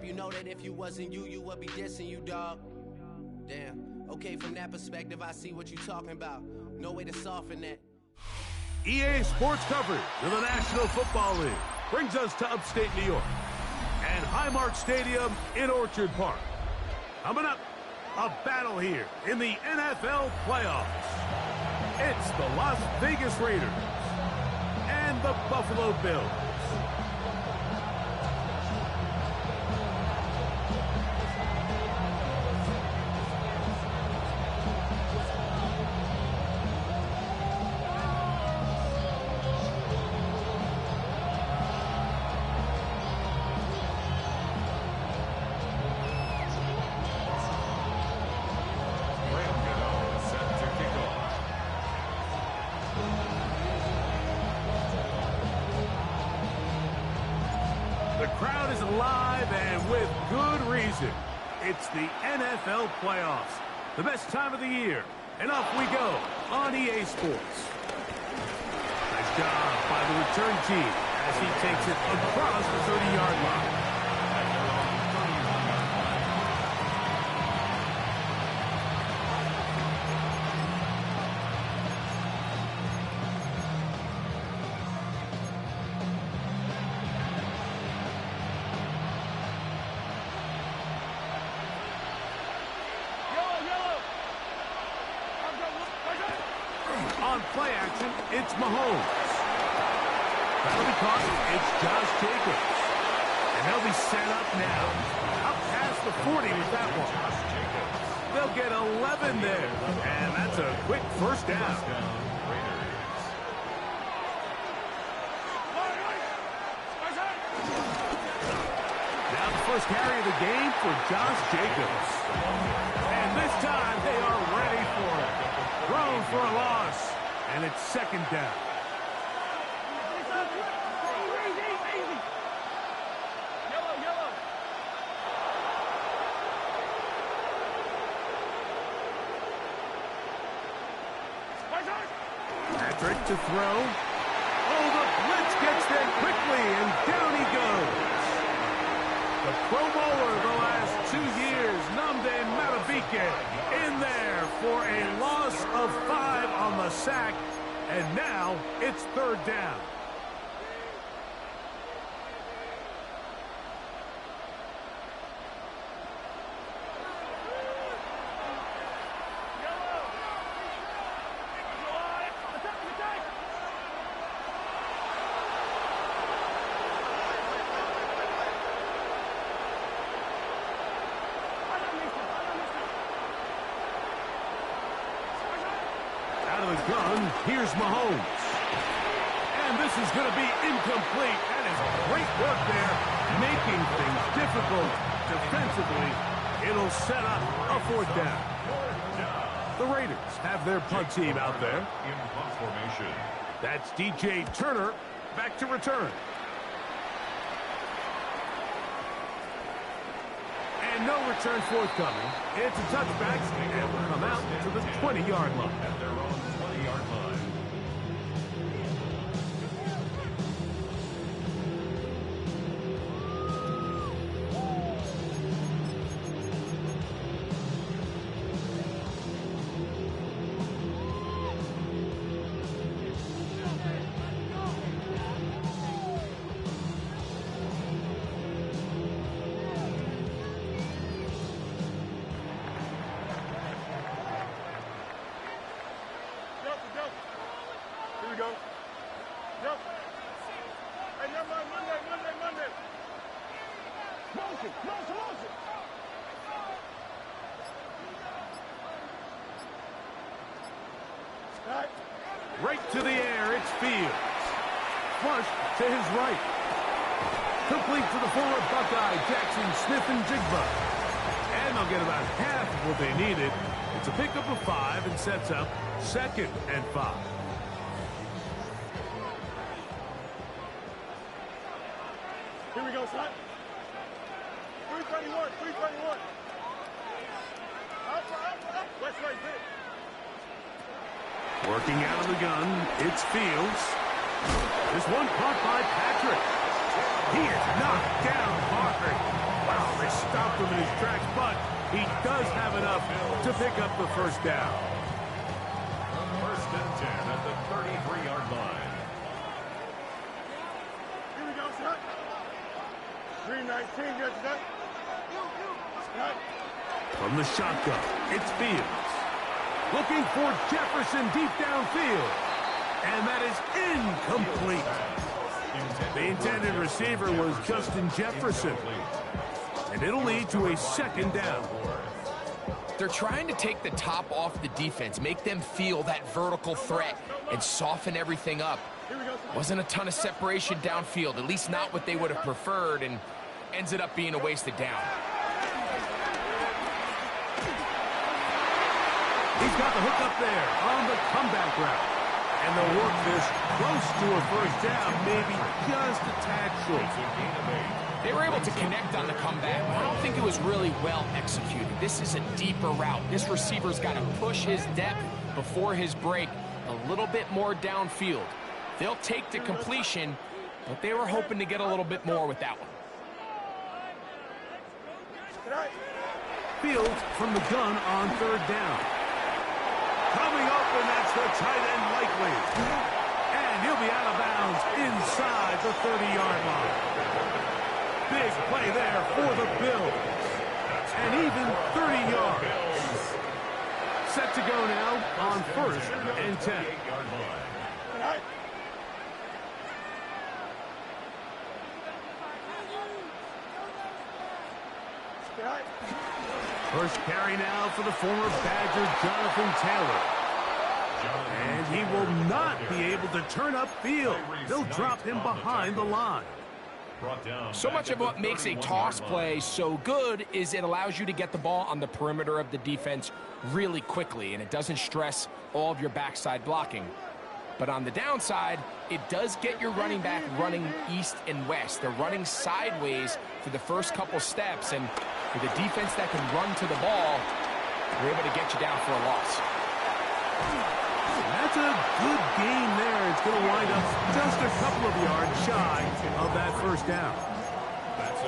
you know that if you wasn't you, you would be dissing you, dog. Damn. Okay, from that perspective, I see what you talking about. No way to soften that. EA Sports coverage of the National Football League brings us to upstate New York and Highmark Stadium in Orchard Park. Coming up, a battle here in the NFL playoffs. It's the Las Vegas Raiders and the Buffalo Bills. Alive and with good reason. It's the NFL playoffs, the best time of the year, and off we go on EA Sports. Nice job by the return team as he takes it across the 30-yard line. On play action, it's Mahomes. That'll be caught. It's Josh Jacobs. And they'll be set up now. Up past the 40 with that one. They'll get 11 there. And that's a quick first down. Now the first carry of the game for Josh Jacobs. And this time they are ready for it. Thrown for a loss. And it's second down. Patrick to throw. Oh, the blitz gets there quickly, and down he goes. The Pro Bowler the last 2 years, Nnamdi Madubuike, in there for a loss of 5 on the sack, and now it's third down. Gun, here's Mahomes. And this is going to be incomplete. That is great work there, making things difficult defensively. It'll set up a fourth down. The Raiders have their punt team out there. In punt formation. That's DJ Turner back to return. And no return forthcoming. It's a touchback, and will come out to the 20-yard line. At their own 20-yard line. Right to the air, it's Fields. Flush to his right. Complete to the former Buckeye, Jackson Smith-Njigba. And they'll get about half of what they needed. It's a pickup of 5 and sets up 2nd and 5. Here we go, son. 321, 321. Up. West right, big. Working out of the gun, it's Fields. This one caught by Patrick. He is knocked down hard. Wow, they stopped him in his tracks, but he does have enough to pick up the first down. First and 10 at the 33-yard line. Here we go, son. 319, good, son. Right. From the shotgun, it's Fields. Looking for Jefferson deep downfield. And that is incomplete. The intended receiver was Justin Jefferson. And it'll lead to a second down. They're trying to take the top off the defense, make them feel that vertical threat, and soften everything up. Wasn't a ton of separation downfield, at least not what they would have preferred, and ends it up being a wasted down. He's got the hook up there on the comeback route. And they'll work this close to a first down, maybe just a tad short. They were able to connect on the comeback, but I don't think it was really well executed. This is a deeper route. This receiver's got to push his depth before his break a little bit more downfield. They'll take the completion, but they were hoping to get a little bit more with that one. Fields from the gun on third down. Coming open, that's the tight end likely. And he'll be out of bounds inside the 30-yard line. Big play there for the Bills. And even 30 yards. Set to go now on first and 10. First carry now for the former Badger Jonathan Taylor. And he will not be able to turn upfield. They'll drop him behind the line. So much of what makes a toss play so good is it allows you to get the ball on the perimeter of the defense really quickly, and it doesn't stress all of your backside blocking. But on the downside, it does get your running back running east and west. They're running sideways for the first couple steps, and with a defense that can run to the ball, they're able to get you down for a loss. That's a good game there. It's going to wind up just a couple of yards shy of that first down.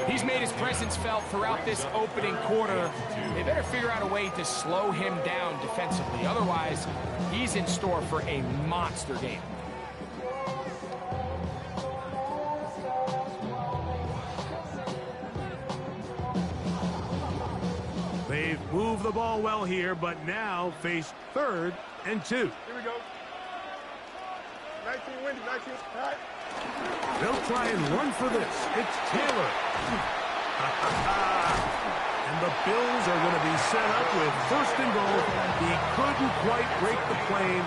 He's made his presence felt throughout this opening quarter. They better figure out a way to slow him down defensively. Otherwise, he's in store for a monster game. They've moved the ball well here, but now face third and 2. Here we go. 19 windy, 19. Right. They'll try and run for this. It's Taylor. And the Bills are going to be set up with first and goal. He couldn't quite break the plane.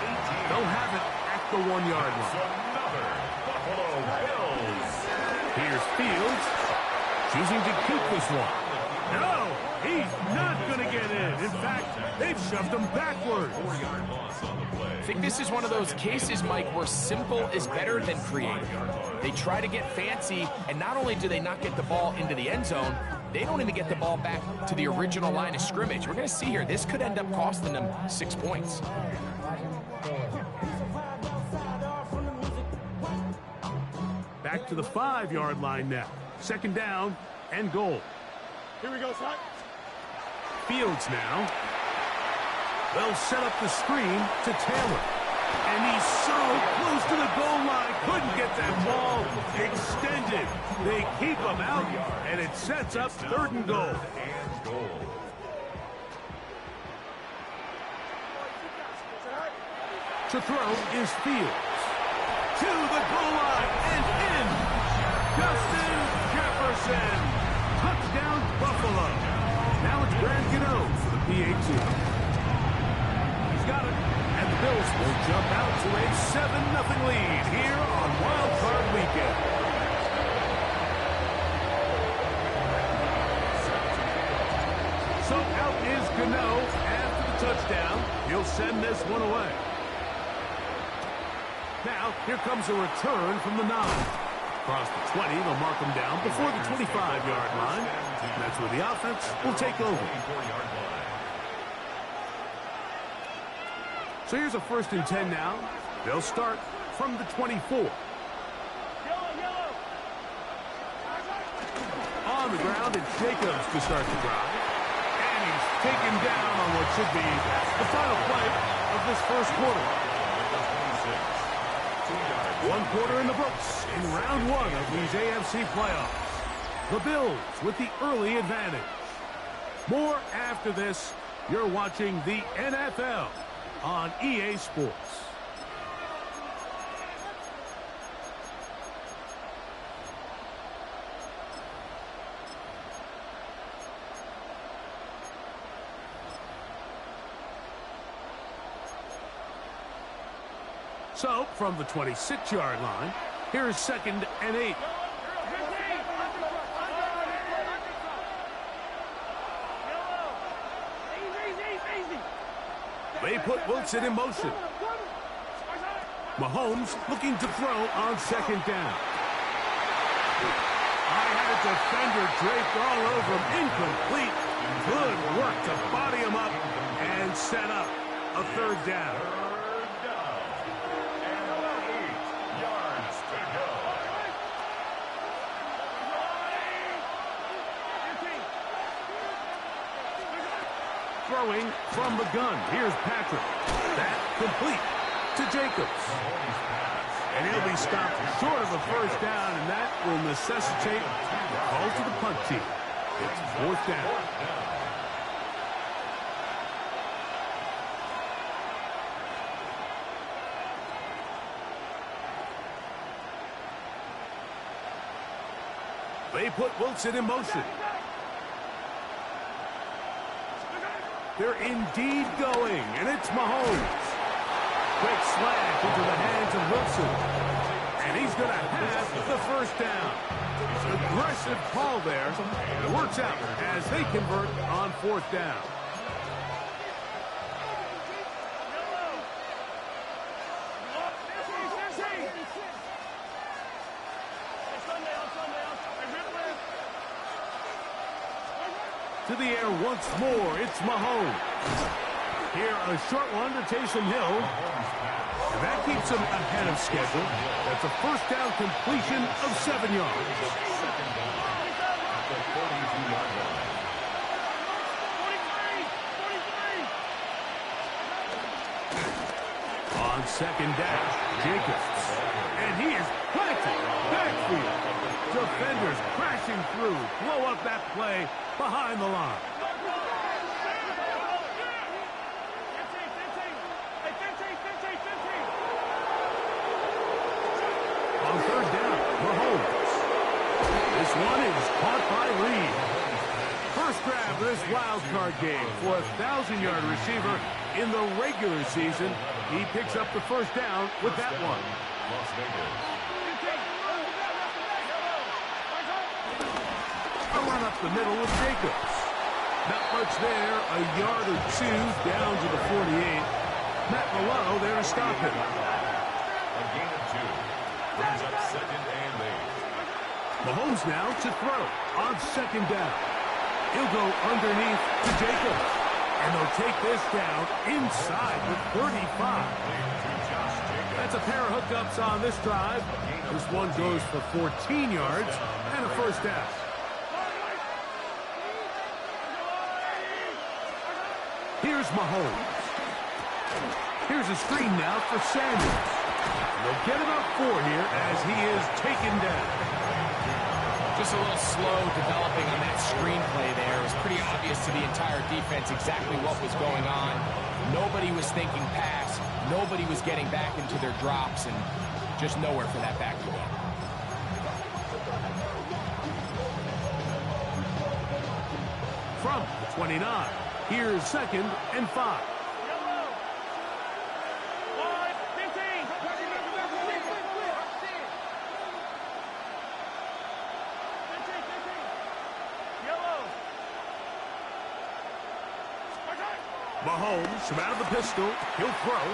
They'll have it at the 1-yard line. Another Buffalo Bills. Here's Fields, choosing to keep this one. No, he's not going to get in. In fact, they've shoved him backwards. 4-yard loss on the play. I think this is one of those cases, Mike, where simple is better than creative. They try to get fancy, and not only do they not get the ball into the end zone, they don't even get the ball back to the original line of scrimmage. We're going to see here, this could end up costing them 6 points. Back to the 5-yard line now. Second down and goal. Here we go, son. Fields now. They'll set up the screen to Taylor. And he's so close to the goal line. Couldn't get that ball extended. They keep him out, and it sets up third and goal. And goal. To throw is Fields. To the goal line and in. Justin Jefferson. Touchdown, Buffalo. Now it's Brad Gano for the PAT. He's got it. And the Bills will jump out to a 7-0 lead here on Wild Card Weekend. So out is Gano after the touchdown. He'll send this one away. Now, here comes a return from the 9. Across the 20, they'll mark him down before the 25-yard line. And that's where the offense will take over. So here's a first and 10 now. They'll start from the 24. the ground, it's Jacobs to start the drive. And he's taken down on what should be the final play of this first quarter. 1 quarter in the books in round 1 of these AFC playoffs. The Bills with the early advantage. More after this. You're watching the NFL on EA Sports. So, from the 26-yard line, here's 2nd and 8. They put Wilson in motion. Mahomes looking to throw on 2nd down. I had a defender draped all over him. Incomplete. Good work to body him up and set up a 3rd down. Throwing from the gun. Here's Patrick. That complete to Jacobs. And he'll be stopped short of a 1st down, and that will necessitate a call to the punt team. It's 4th down. They put Wilson in motion. They're indeed going, and it's Mahomes. Quick slash into the hands of Wilson. And he's going to have the 1st down. Aggressive call there. It works out as they convert on 4th down. To the air once more, it's Mahomes. Here, a short one to Taysom Hill. And that keeps him ahead of schedule. That's a 1st down completion of 7 yards. On 2nd down, Jacobs. And he is planted backfield. Defenders crashing through. Blow up that play behind the line. On 3rd down, Mahomes. This one is caught by Reed. First grab of this wild card game for a 1,000-yard receiver in the regular season. He picks up the 1st down with that one. A run up the middle with Jacobs. Not much there, a yard or 2 down to the 48. Matt Milano there to stop him. A gain of 2. Brings up 2nd and 8. Mahomes now to throw on 2nd down. He'll go underneath to Jacobs. And they'll take this down inside the 35. That's a pair of hookups on this drive. This one goes for 14 yards and a 1st down. Here's Mahomes. Here's a screen now for Sanders. They'll get about 4 here as he is taken down. Just a little slow developing on that screenplay there. It was pretty obvious to the entire defense exactly what was going on. Nobody was thinking pass. Nobody was getting back into their drops, and just nowhere for that back to go. From the 29, here's 2nd and 5. Mahomes from out of the pistol. He'll throw.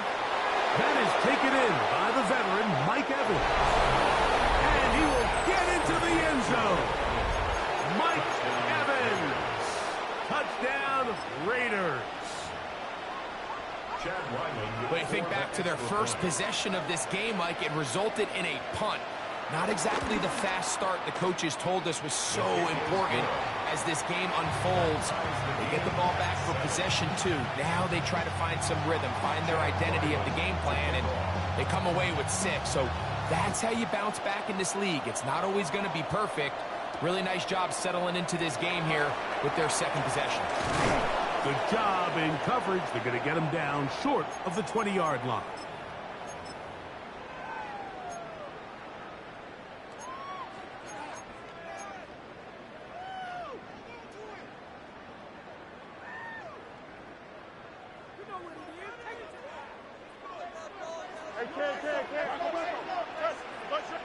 That is taken in by the veteran, Mike Evans. And he will get into the end zone. Mike Evans. Touchdown, Raiders. But you think back to their first possession of this game, Mike, it resulted in a punt. Not exactly the fast start the coaches told us was so important as this game unfolds. They get the ball back for possession 2. Now they try to find some rhythm, find their identity of the game plan, and they come away with 6. So that's how you bounce back in this league. It's not always going to be perfect. Really nice job settling into this game here with their second possession. Good job in coverage. They're going to get him down short of the 20-yard line.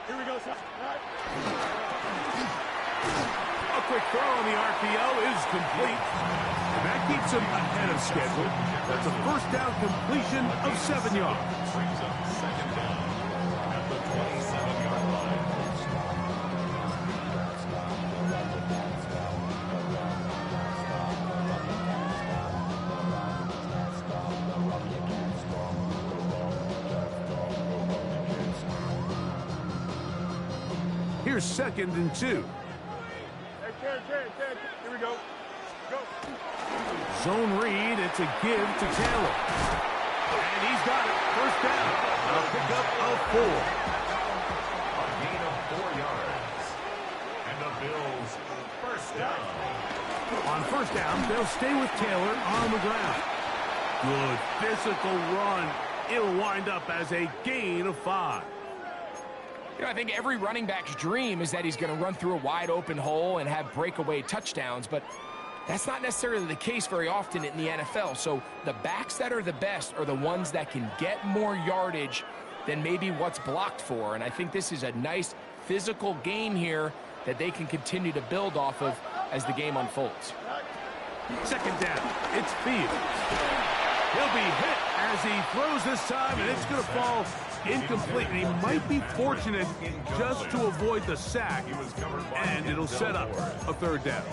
Here we go, sir. A quick throw on the RPO is complete. And that keeps him ahead of schedule. That's a first down completion of 7 yards. Brings up second down at the 27-yard line. Here's 2nd and 2. Here we go. Go. Zone read. It's a give to Taylor. And he's got it. First down. A pickup of 4. A gain of 4 yards. And the Bills first down. On first down, they'll stay with Taylor on the ground. Good physical run. It'll wind up as a gain of 5. You know, I think every running back's dream is that he's going to run through a wide open hole and have breakaway touchdowns, but that's not necessarily the case very often in the NFL. So the backs that are the best are the ones that can get more yardage than maybe what's blocked for. And I think this is a nice physical game here that they can continue to build off of as the game unfolds. Second down. It's Fields. He'll be hit as he throws this time, and it's going to fall incomplete. And he might be fortunate just to avoid the sack, and it'll set up a third down.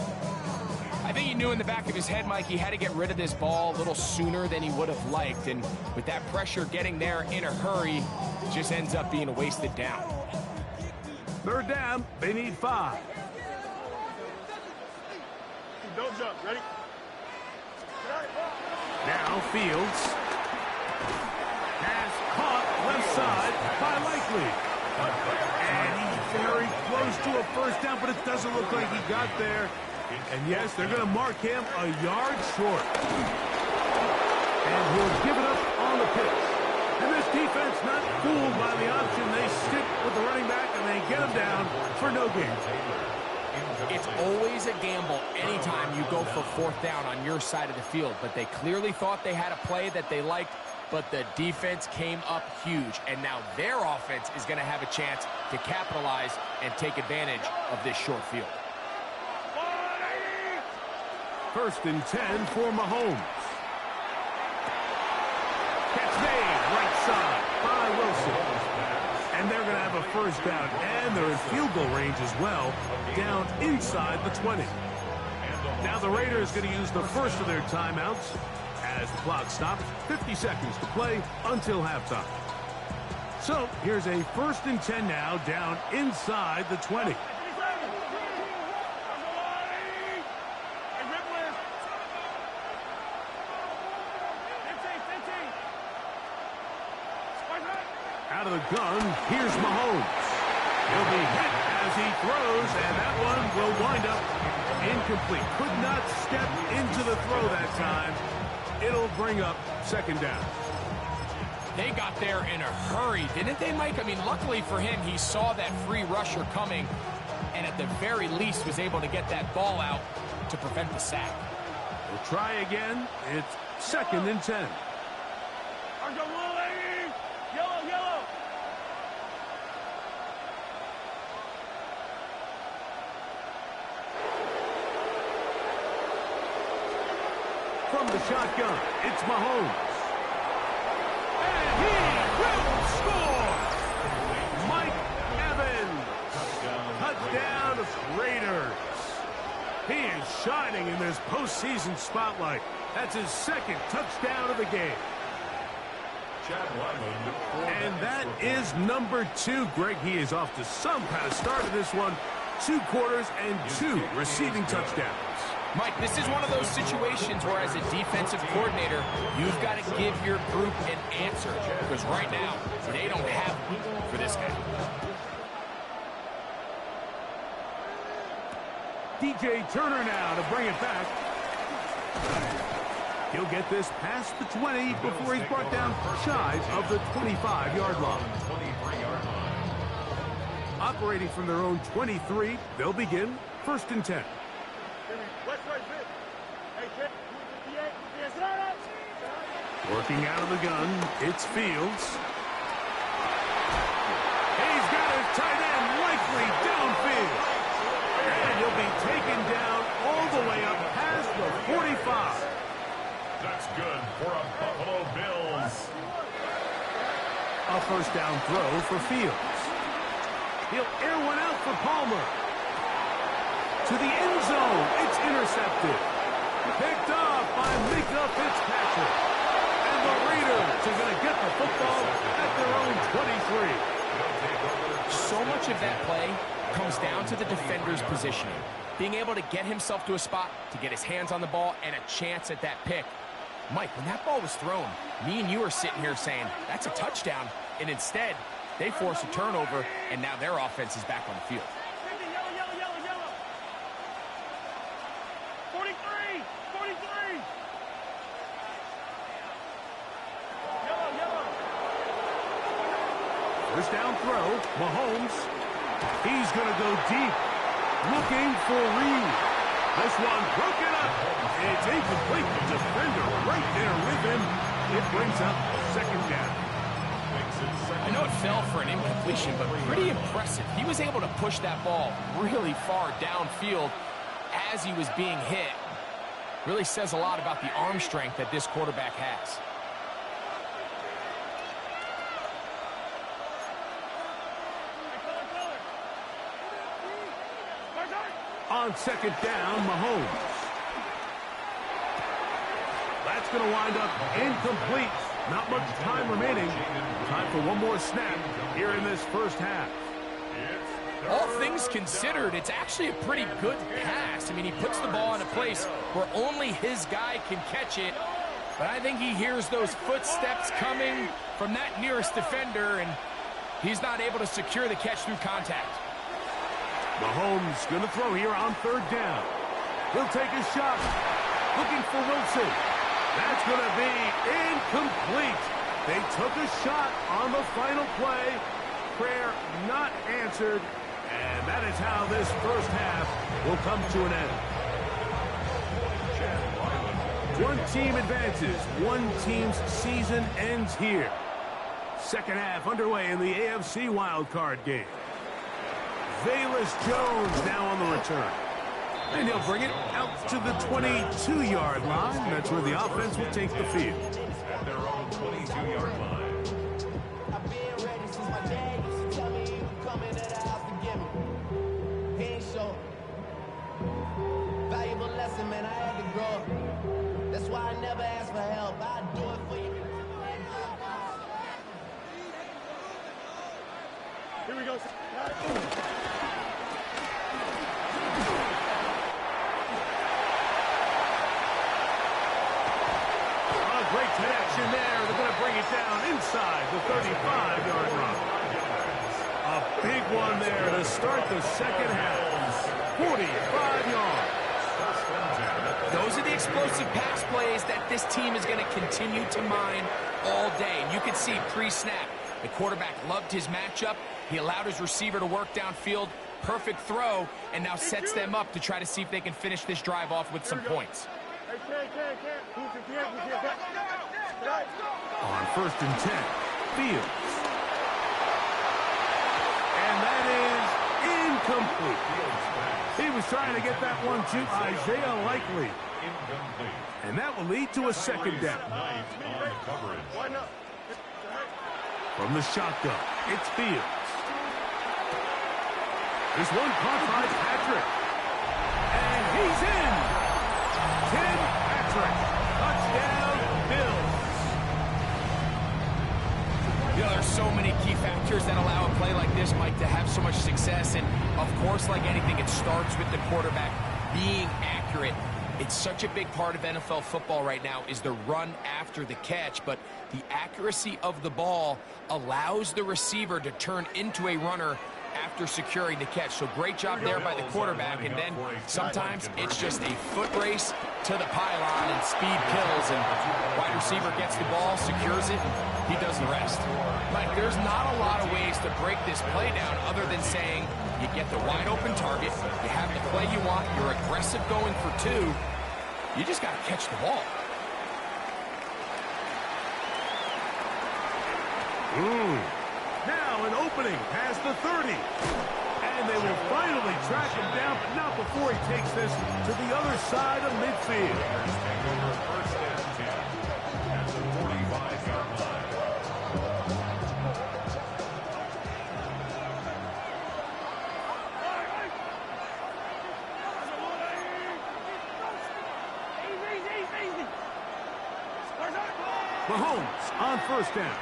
I think he knew in the back of his head, Mike, he had to get rid of this ball a little sooner than he would have liked. And with that pressure getting there in a hurry, it just ends up being a wasted down. Third down, they need 5. Don't jump. Ready? Now Fields has caught left side by Likely. And he's very close to a first down, but it doesn't look like he got there. And yes, they're going to mark him a yard short. And he'll give it up on the pitch. And this defense not fooled by the option. They stick with the running back and they get him down for no gain. It's always a gamble anytime you go for fourth down on your side of the field, but they clearly thought they had a play that they liked, but the defense came up huge, and now their offense is going to have a chance to capitalize and take advantage of this short field. First and 10 for Mahomes. Catch made right side by Wilson. And they're going to have a first down, and they're in field goal range as well, down inside the 20. Now the Raiders going to use the first of their timeouts as the clock stops. 50 seconds to play until halftime. So here's a first and 10 now, down inside the 20. Out of the gun, here's Mahomes. He'll be hit as he throws, and that one will wind up incomplete. Could not step into the throw that time. It'll bring up second down. They got there in a hurry, didn't they, Mike? I mean, luckily for him, he saw that free rusher coming, and at the very least was able to get that ball out to prevent the sack. We'll try again. It's second and 10. From the shotgun, it's Mahomes. And he will score! Mike Evans. Touchdown Raiders. He is shining in this postseason spotlight. That's his second touchdown of the game. And that is number 2. Greg, he is off to some kind of start of this one. 2 quarters and 2 receiving touchdowns. Mike, this is one of those situations where as a defensive coordinator, you've got to give your group an answer. Because right now, they don't have one for this guy. DJ Turner now to bring it back. He'll get this past the 20 before he's brought down shy of the 25-yard line. Operating from their own 23, they'll begin 1st and 10. Working out of the gun, it's Fields. He's got his tight end likely downfield. And he'll be taken down all the way up past the 45. That's good for a Buffalo Bills. A 1st down throw for Fields. He'll air one out for Palmer. To the end zone. It's intercepted. Picked off by Mika Fitzpatrick. And the Raiders are going to get the football at their own 23. So much of that play comes down to the defender's positioning. Being able to get himself to a spot, to get his hands on the ball, and a chance at that pick. Mike, when that ball was thrown, me and you are sitting here saying, that's a touchdown. And instead, they force a turnover, and now their offense is back on the field. 43! 43! First down throw, Mahomes. He's going to go deep, looking for Reed. This one broken up. It's incomplete. The defender right there with him. It brings up a 2nd down. I know it fell for an incompletion, but pretty impressive. He was able to push that ball really far downfield as he was being hit. Really says a lot about the arm strength that this quarterback has. On 2nd down, Mahomes. That's going to wind up incomplete. Not much time remaining. Time for one more snap here in this 1st half. All things considered, it's actually a pretty good pass. I mean, he puts the ball in a place where only his guy can catch it. But I think he hears those footsteps coming from that nearest defender, and he's not able to secure the catch through contact. Mahomes going to throw here on 3rd down. He'll take a shot. Looking for Wilson. That's going to be incomplete. They took a shot on the final play. Prayer not answered. And that is how this 1st half will come to an end. One team advances. One team's season ends here. 2nd half underway in the AFC wildcard game. Velus Jones now on the return. And he'll bring it out to the 22-yard line. That's where the offense will take the field. At their own 22-yard line. I've been ready since my dad used to tell me he would come into the house to get me. He ain't show. Valuable lesson, man, I had to grow up. That's why I never ask for help. I do it for you. Here we go. Great connection there. They're going to bring it down inside the 35-yard line. A big one there to start the 2nd half. 45 yards. Those are the explosive pass plays that this team is going to continue to mine all day. And you can see pre-snap, the quarterback loved his matchup. He allowed his receiver to work downfield. Perfect throw, and now sets them up to try to see if they can finish this drive off with some points. On 1st and 10, Fields. And that is incomplete. He was trying to get that one to Isaiah Likely. And that will lead to a 2nd down. From the shotgun, it's Fields. This one caught by Patrick. And he's in. Tim Patrick. Touchdown, Bills. so many key factors that allow a play like this, Mike, to have so much success. And, of course, like anything, it starts with the quarterback being accurate. It's such a big part of NFL football right now is the run after the catch, but the accuracy of the ball allows the receiver to turn into a runner after securing the catch. So great job there by the quarterback, and then sometimes it's just a foot race to the pylon and speed kills, and wide receiver gets the ball, secures it, he does the rest. Mike, there's not a lot of ways to break this play down other than saying you get the wide open target, you have the play you want, you're aggressive going for two, you just got to catch the ball. Now an opening past the 30. And they will finally track him down, but not before he takes this to the other side of midfield. First and 10 at the 45-yard line. Mahomes on first down.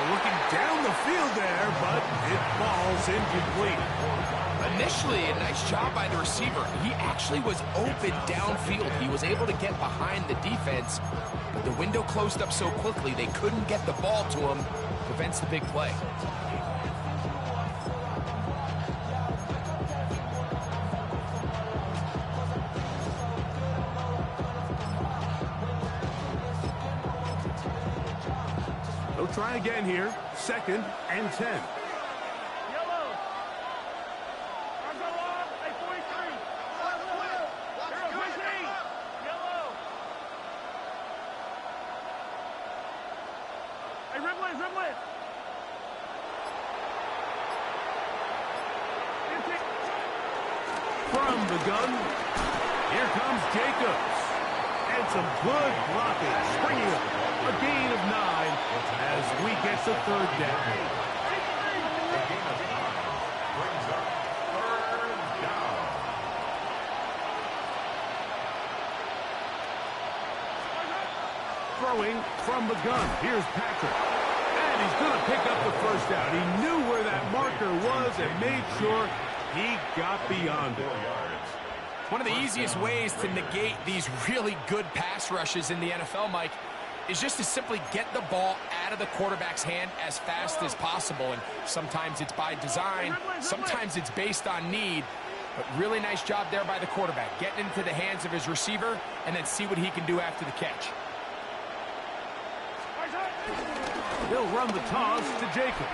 Looking down the field there, but it falls incomplete. Initially, a nice job by the receiver. He actually was open downfield. He was able to get behind the defense, but the window closed up so quickly they couldn't get the ball to him. Prevents the big play. They'll try again here. 2nd and 10. Yellow. Arms are long. Hey, 43. Hero, 15. Yellow. Hey, Riblin, Riblin. From the gun, here comes Jacobs. And some good blocking, springing up. A gain of 9 as we get to 3rd down. A gain of 9 brings up 3rd down. Throwing from the gun. Here's Patrick. And he's going to pick up the first down. He knew where that marker was and made sure he got beyond it. 4 yards. One of the easiest ways to negate these really good pass rushes in the NFL, Mike, is just to simply get the ball out of the quarterback's hand as fast as possible. And sometimes it's by design, sometimes it's based on need. But really nice job there by the quarterback, getting into the hands of his receiver and then see what he can do after the catch. He'll run the toss to Jacobs.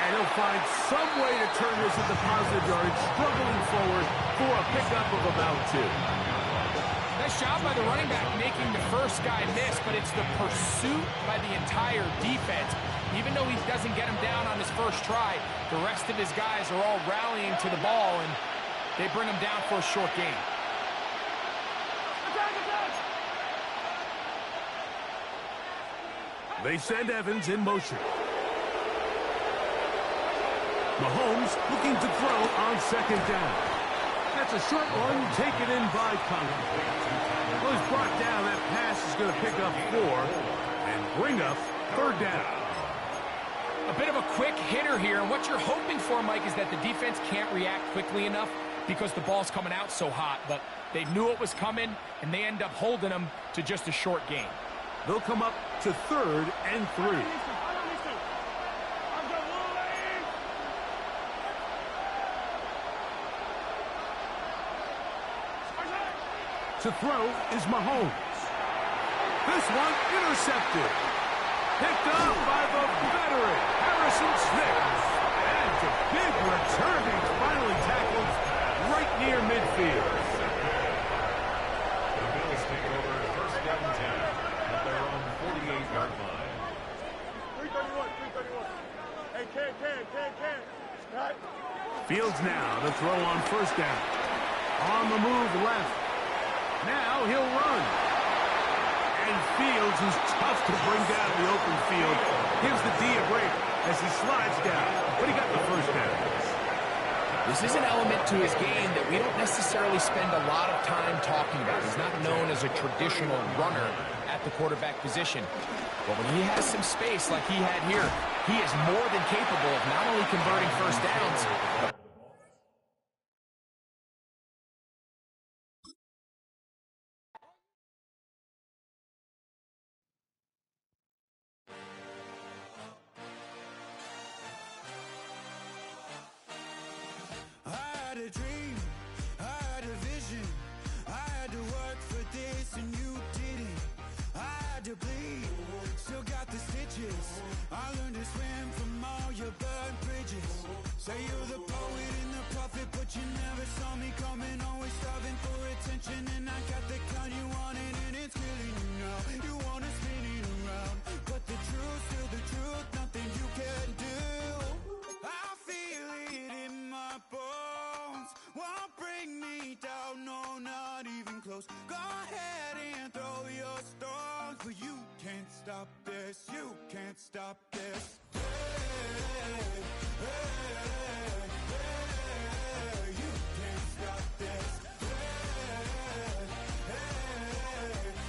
And he'll find some way to turn this into positive yardage, struggling forward for a pickup of about 2. Nice job by the running back making the first guy miss, but it's the pursuit by the entire defense. Even though he doesn't get him down on his first try, the rest of his guys are all rallying to the ball, and they bring him down for a short gain. They send Evans in motion. Mahomes looking to throw on 2nd down. That's a short one, taken in by Conklin. Well, he's brought down. That pass is going to pick up 4 and bring up 3rd down. A bit of a quick hitter here, and what you're hoping for, Mike, is that the defense can't react quickly enough because the ball's coming out so hot, but they knew it was coming, and they end up holding them to just a short gain. They'll come up to 3rd and 3. To throw is Mahomes. This one intercepted. Picked up by the veteran, Szn1. And a big return. He's finally tackled right near midfield. The Bills take over 1st and 10 at their own 48-yard line. 331. Hey, Ken. Scott. Fields now to throw on 1st down. On the move left. Now he'll run. And Fields, who's tough to bring down in the open field, gives the D a break as he slides down. But he got the first down. This is an element to his game that we don't necessarily spend a lot of time talking about. He's not known as a traditional runner at at the quarterback position. But when he has some space like he had here, he is more than capable of not only converting first downs, but I had a dream, I had a vision, I had to work for this and you didn't. I had to bleed, still got the stitches. I learned to swim from all your burnt bridges. Say you're the poet and the prophet, but you never saw me coming. Always starving for attention, and I got the kind you wanted, and it's killing you now. You wanna spin it around, but the truth, still the truth, nothing you can do. I feel it in my bones, won't bring me down, no, not even close. Go ahead and throw your stones, but you can't stop this, you can't stop this. Hey, hey, hey, you can't stop this. Hey, hey,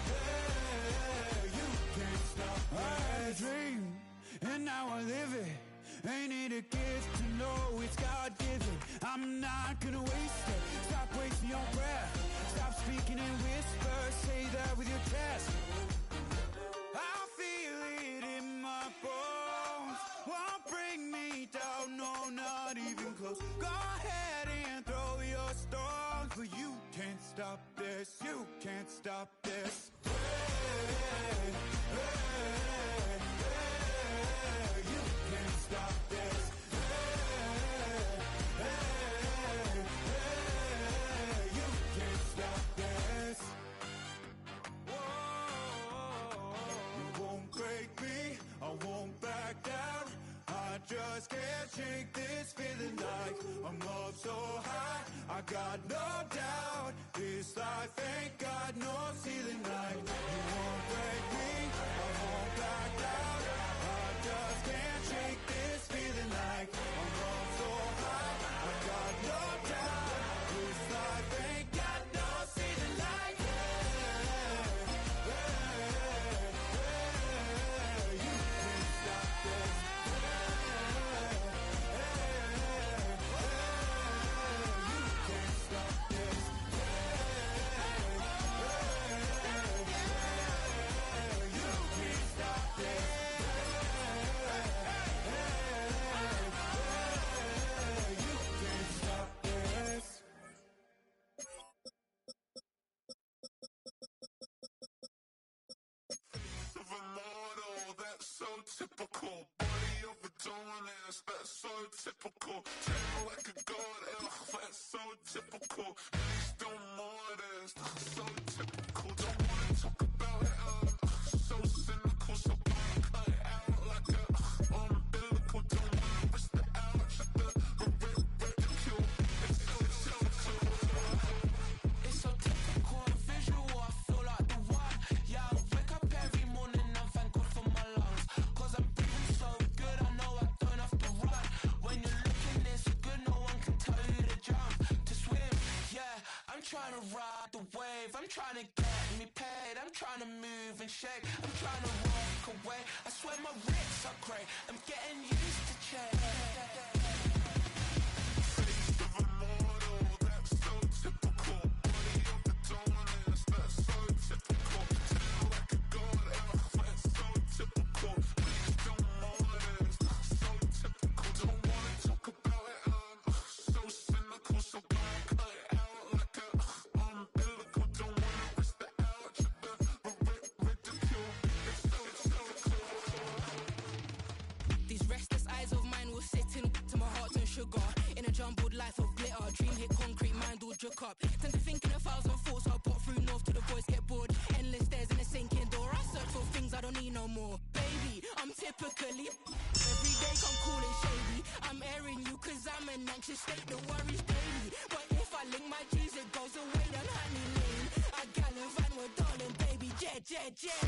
hey, you can't stop this. I had a dream, and now I live it. Ain't it a gift to know it's God-given? I'm not gonna waste it. Stop wasting your breath. Stop speaking in whispers. Say that with your chest. I feel it in my bones. Won't bring me down, no, not even close. Go ahead and throw your stones, but you can't stop this. You can't stop this. Hey, hey, hey, you can't stop this. Hey, hey, hey, you can't stop this. Whoa, you won't break me, I won't back down. I just can't shake this feeling like I'm up so high. I got no doubt this life ain't got no ceiling like. You won't break me, I won't back down. I just can't shake this feeling like I'm up so high. I got no doubt this life ain't got no ceiling like. Hey, hey, hey, you can't stop this. Of a model, that's so typical. Body of Adonis, that's so typical. Tail like a god, that's so typical. Least on modest, so typical. Don't wanna talk about it, so cynical. So cut it out like a umbilical. Don't wanna risk the ouch at the ridicule. It's so typical. It's so typical and visual, I feel like the one. Yeah, I wake up every morning and thank God for my lungs. Cause I'm breathing so good, I know I don't have to run. When you're looking this good, no one can tell you to jump, to swim. Yeah, I'm trying to ride the wave, I'm trying to get me paid. I'm trying to move and shake, I'm trying to walk away. I swear my wrists are great, I'm getting used to change. Face of a model, that's so typical. Body of Adonis, that's so typical. Tail like a god, that's so typical. Least on modest, so typical. Don't wanna talk about it, so cynical. So cut it out like a umbilical. Don't wanna risk the ouch at the ridicule. It's so typical. These restless eyes of mine will sit in to my heart and sugar. In a jumbled life of glitter, dream hit concrete, mind all jerk up. Tend to think in 1,000 thoughts, I'll pop through north to the voice, get bored. Endless stairs in a sinking door, I search for things I don't need no more. Baby, I'm typically every day come cool and shady. I'm airing you cause I'm an anxious state, the worries daily. But if I link my G's, it goes away down honey lane. I gallivant with darling, baby, jet, jet, jet.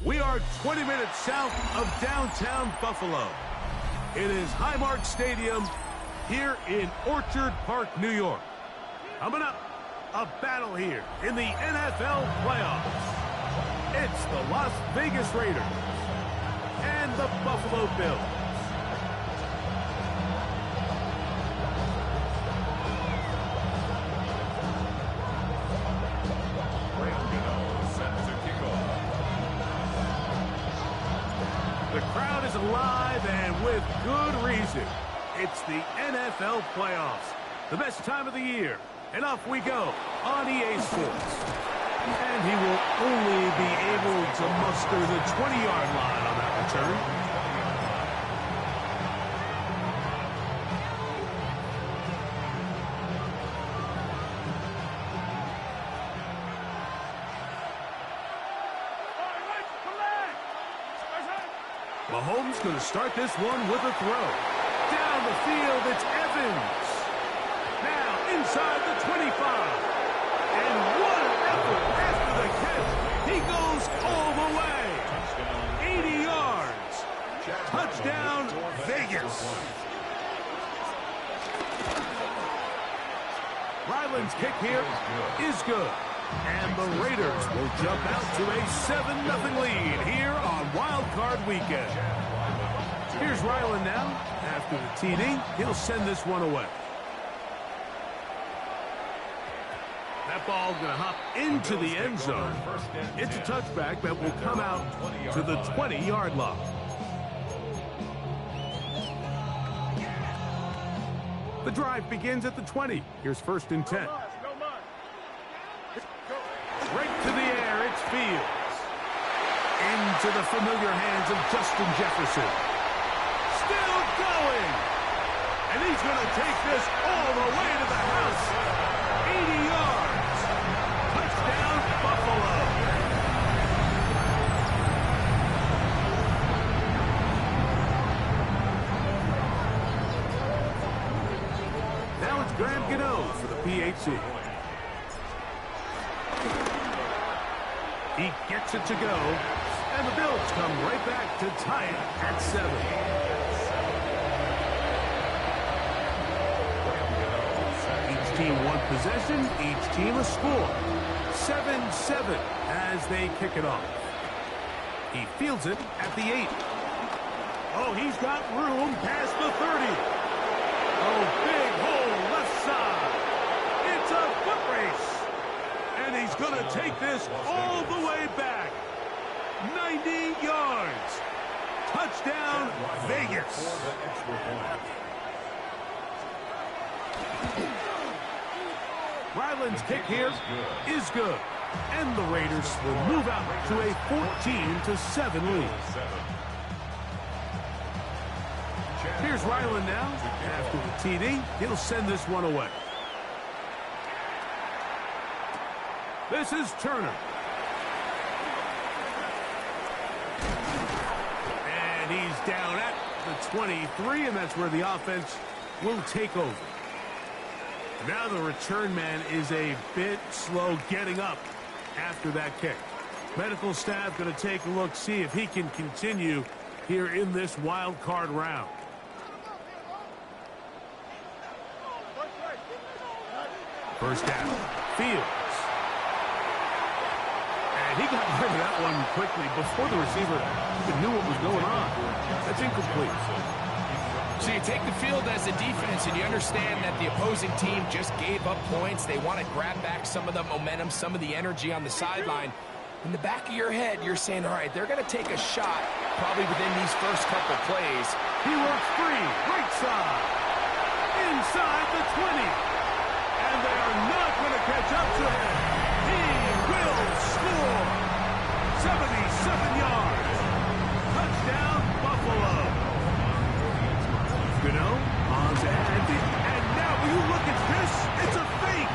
We are 20 minutes south of downtown Buffalo. It is Highmark Stadium here in Orchard Park, New York. Coming up, a battle here in the NFL playoffs. It's the Las Vegas Raiders and the Buffalo Bills. The crowd is alive, and with good reason. It's the NFL playoffs, the best time of the year. And off we go on EA Sports. And he will only be able to muster the 20-yard line on that return. Mahomes going to start this one with a throw. Down the field, it's Evans. Now inside the 25. And what an effort after the catch. He goes all the way. 80 yards. Touchdown, Vegas. Ryland's kick here is good. And the Raiders will jump out to a 7-0 lead here on Wild Card Weekend. Here's Ryland now. After the TD, he'll send this one away. That ball's going to hop into the end zone. It's a touchback that will come out to the 20-yard line. The drive begins at the 20. Here's 1st and 10. Right to the air, it's Fields. Into the familiar hands of Justin Jefferson. Still going. And he's going to take this all the way to the house. 80 yards. Touchdown, Buffalo. Now it's Graham Gano for the PHC. He gets it to go, and the Bills come right back to tie it at 7. Each team one possession, each team a score. 7-7 as they kick it off. He fields it at the 8. Oh, he's got room past the 30. Oh, big hole left side. It's a foot race. And he's going to take this all the way back. 90 yards. Touchdown, Vegas. Ryland's kick here is good. And the Raiders will move out to a 14-7 lead. Here's Ryland now. After the TD, he'll send this one away. This is Turner. And he's down at the 23, and that's where the offense will take over. Now the return man is a bit slow getting up after that kick. Medical staff going to take a look, see if he can continue here in this wild card round. First down, Fields. He got rid of that one quickly before the receiver even knew what was going on. That's incomplete. So you take the field as a defense, and you understand that the opposing team just gave up points. They want to grab back some of the momentum, some of the energy on the sideline. In the back of your head, you're saying, all right, they're going to take a shot probably within these first couple plays. He works free, right side, inside the 20. And they are not going to catch up to him. He will score. 77 yards. Touchdown, Buffalo. Gano on to Andy. And now, will you look at this? It's a fake.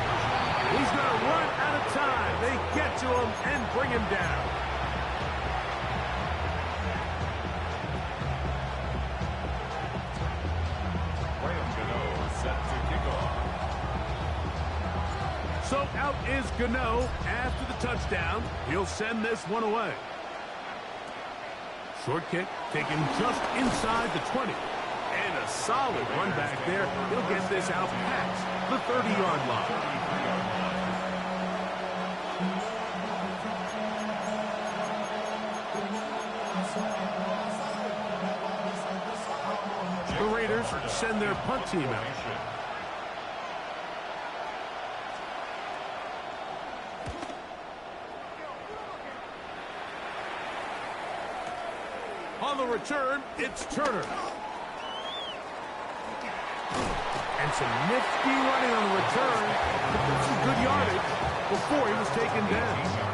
He's going to run out of time. They get to him and bring him down. So out is Gano after the touchdown. He'll send this one away. Short kick taken just inside the 20. And a solid run back there. He'll get this out past the 30-yard line. The Raiders send their punt team out. On the return, it's Turner. And some nifty running on the return. But that's some good yardage before he was taken down.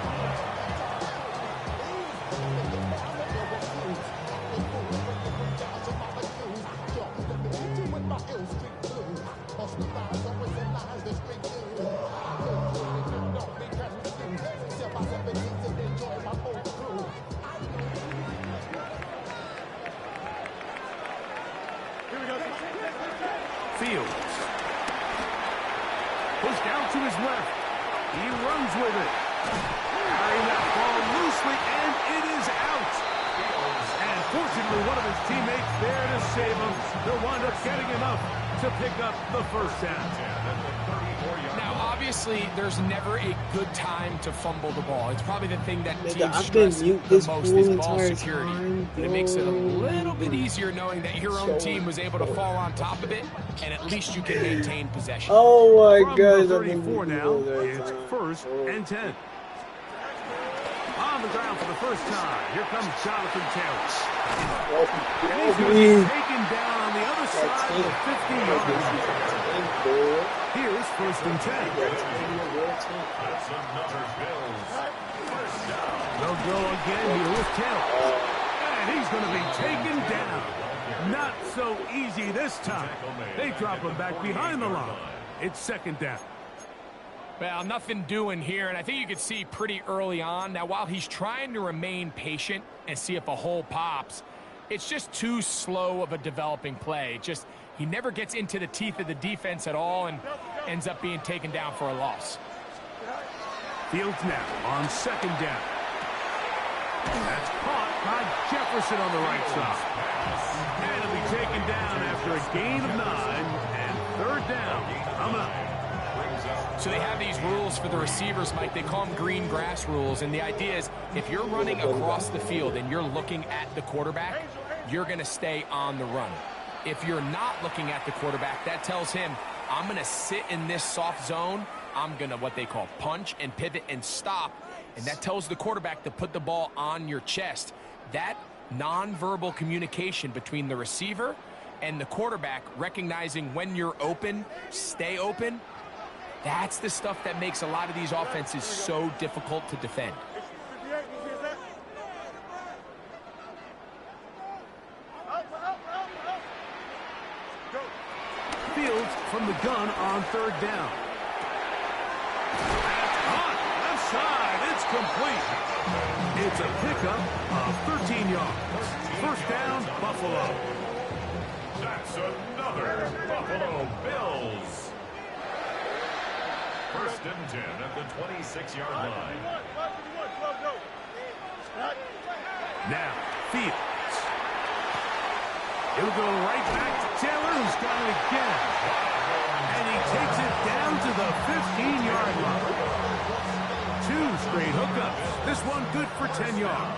Fields. Pushed out to his left. He runs with it. Carrying that ball loosely, and it is out. And fortunately, one of his teammates there to save him. He'll wind up getting enough to pick up the first down. Now, obviously, there's never a good time to fumble the ball. It's probably the thing that teams I've stress been the most is ball entire security. time, But it makes it a little bit easier knowing that your own team was able to fall on top of it, and at least you can maintain possession. Oh my From God! the 34 now, it's first and 10. On the ground for the first time, here comes Jonathan Taylor. And he's going to be taken down on the other side of the 50-yard line. Here's first and 10. That's another Bills first down. They'll go again here with Taylor. And he's going to be taken down. Not so easy this time. They drop him back behind the line. It's second down. Well, nothing doing here, and I think you could see pretty early on. Now, while he's trying to remain patient and see if a hole pops, it's just too slow of a developing play. He never gets into the teeth of the defense at all and ends up being taken down for a loss. Fields now on second down. That's caught by Jefferson on the right side. And it'll be taken down after a gain of 9 and third down. Coming up. So they have these rules for the receivers, Mike. They call them green grass rules. And the idea is if you're running across the field and you're looking at the quarterback, you're going to stay on the run. If you're not looking at the quarterback, that tells him, I'm going to sit in this soft zone. I'm going to what they call punch and pivot and stop. And that tells the quarterback to put the ball on your chest. That nonverbal communication between the receiver and the quarterback, recognizing when you're open, stay open, that's the stuff that makes a lot of these offenses so difficult to defend. Fields from the gun on third down. That's caught. Left side. It's complete. It's a pickup of 13 yards. First down, Buffalo. That's another Buffalo Bills. First and 10 at the 26-yard line. Now, Fields. It'll go right back to Taylor, who's got it again. And he takes it down to the 15-yard line. 2 straight hookups. This one good for 10 yards.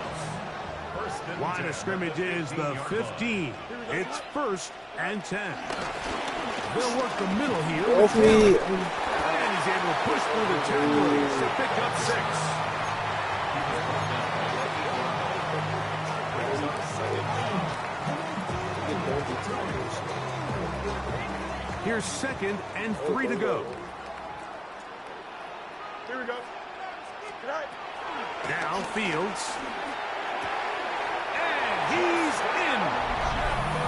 Line of scrimmage is the 15. It's first and 10. They'll work the middle here. Hopefully, And he's able to push through the tackles to pick up 6. Here's second and 3 to go. Here we go. Now Fields. And he's in.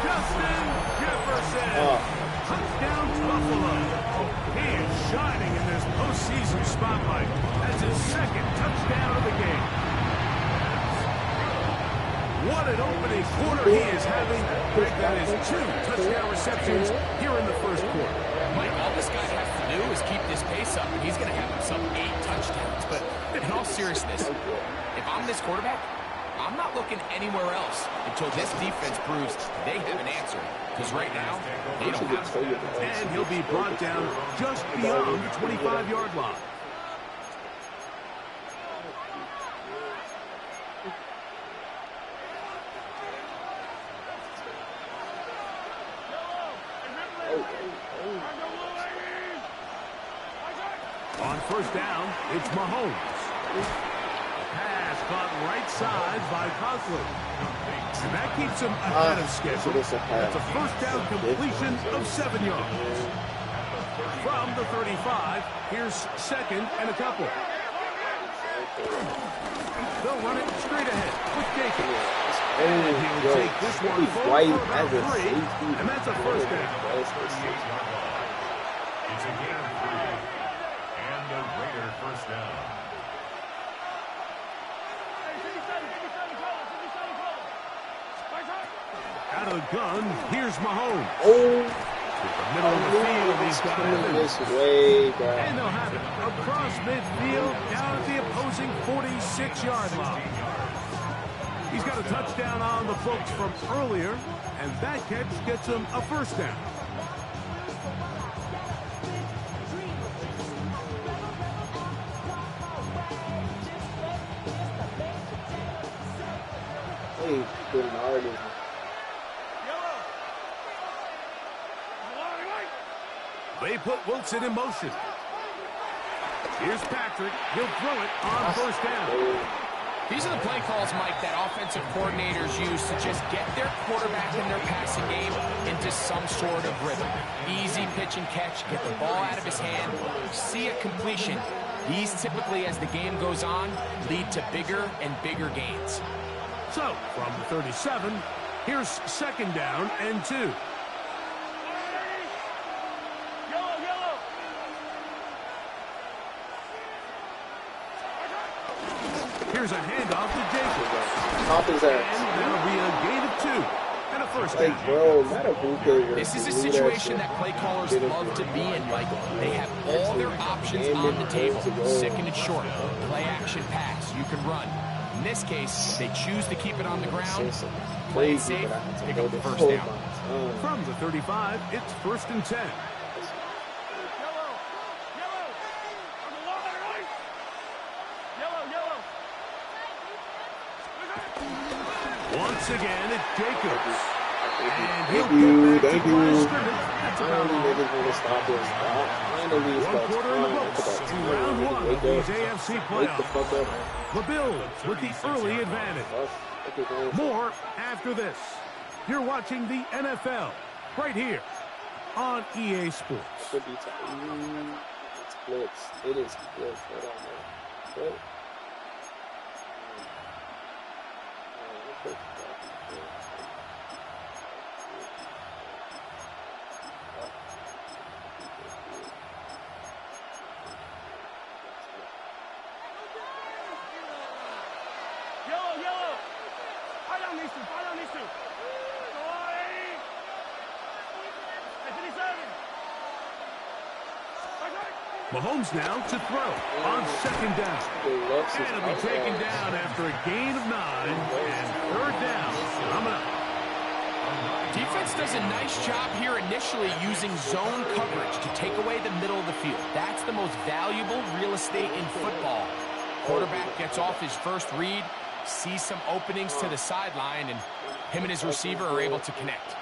Justin Jefferson. Touchdown Buffalo. He is shining in this postseason spotlight. That's his second touchdown of the game. What an opening quarter he is having. That is 2 touchdown receptions here in the first quarter. Mike, all this guy has to do is keep this pace up, and he's going to have himself 8 touchdowns. But in all seriousness, if I'm this quarterback, I'm not looking anywhere else until this defense proves they have an answer. Because right now, they don't have it. And he'll be brought down just beyond the 25-yard line. On first down, it's Mahomes. Pass caught right side by Conklin. And that keeps him ahead of schedule. That's a first down completion of 7 yards. From the 35, here's second and a couple. They'll run it straight ahead with Jacobs. And he'll take this one forward for about 3, and that's a first down. It's a gain of 3. And a Raider first down. Out of the gun, here's Mahomes. Oh, the middle of the field, he's got this way down. And they'll have it across midfield, down at the opposing 46-yard line. He's got a touchdown on the books from earlier, and that catch gets him a first down. Hey, good artist. They put Wilson in motion. Here's Patrick. He'll throw it on first down. These are the play calls, Mike, that offensive coordinators use to just get their quarterback in their passing game into some sort of rhythm. Easy pitch and catch, get the ball out of his hand, see a completion. These typically, as the game goes on, lead to bigger and bigger gains. So, from the 37, here's second down and 2. Here's a handoff to Jacobs. Top his ass. And that'll be a gain of 2 and a first down. Bro, not a this is a situation that play callers love to be in, Mike. They have all their options on the table. Second and short, play action pass, you can run. In this case, they choose to keep it on the ground, play it safe, pick up the first down. From the 35, it's first and 10. Once again, it's Jacobs. And he'll get back to the line of scrimmage. That's about all. One quarter in the books in round 1 of these AFC playoffs. The Bills with the early advantage. More after this. You're watching the NFL right here on EA Sports. It's blitz. It is blitz. I don't know. Mahomes now to throw on second down. And he'll be taken down after a gain of 9 and third down. Coming up. Defense does a nice job here initially using zone coverage to take away the middle of the field. That's the most valuable real estate in football. Quarterback gets off his first read, sees some openings to the sideline, and him and his receiver are able to connect.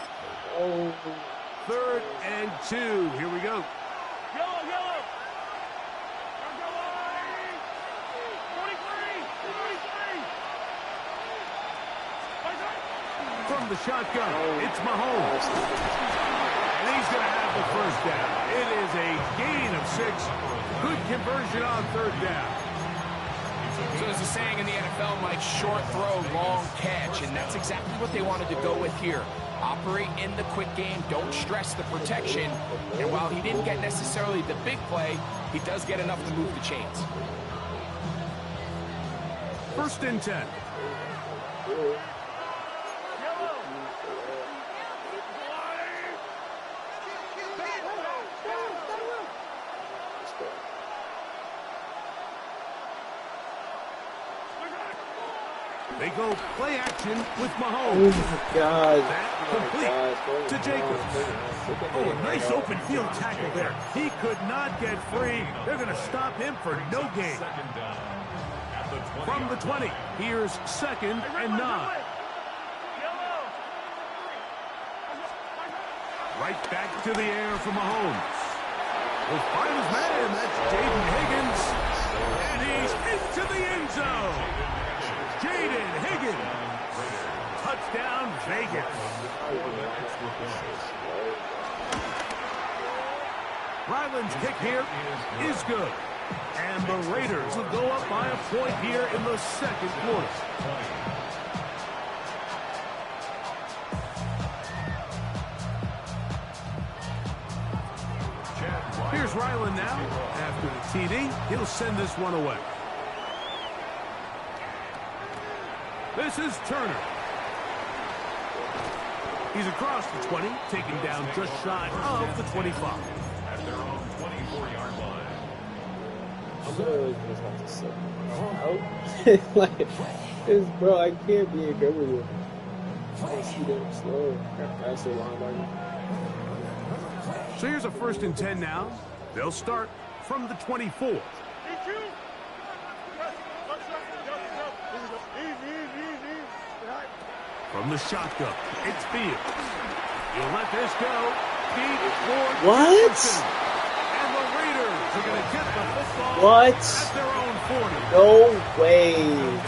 Third and 2. Here we go. From the shotgun, it's Mahomes. And he's going to have the first down. It is a gain of 6. Good conversion on third down. So there's a saying in the NFL, Mike, short throw, long catch, and that's exactly what they wanted to go with here. Operate in the quick game, don't stress the protection, and while he didn't get necessarily the big play, he does get enough to move the chains. First and 10. They go play action with Oh Mahomes. my God. That complete to Jacobs. Oh, a nice open field tackle there. He could not get free. They're going to stop him for no gain. Second down. At the 20. From the 20, here's 2nd and 9. Right back to the air for Mahomes. Will find his man. That's Jaden Higgins. And he's into the end zone. Jaden Higgins. Touchdown, Vegas. Ryland's kick here is good. And the Raiders will go up by a point here in the second quarter. Here's Ryland now. After the TD, he'll send this one away. This is Turner. He's across the 20, taken down just shy of the 25. At their own 24-yard line. I'm gonna just have to sit out. Like, this, bro, I can't be in cover with him. I see them slow. That's a linebacker. So here's a 1st and 10 now. They'll start from the 24. From the shotgun, it's Fields. You'll let this go. Deep for What? Jefferson. And the Raiders are going to get the football What? at their own 40. No way.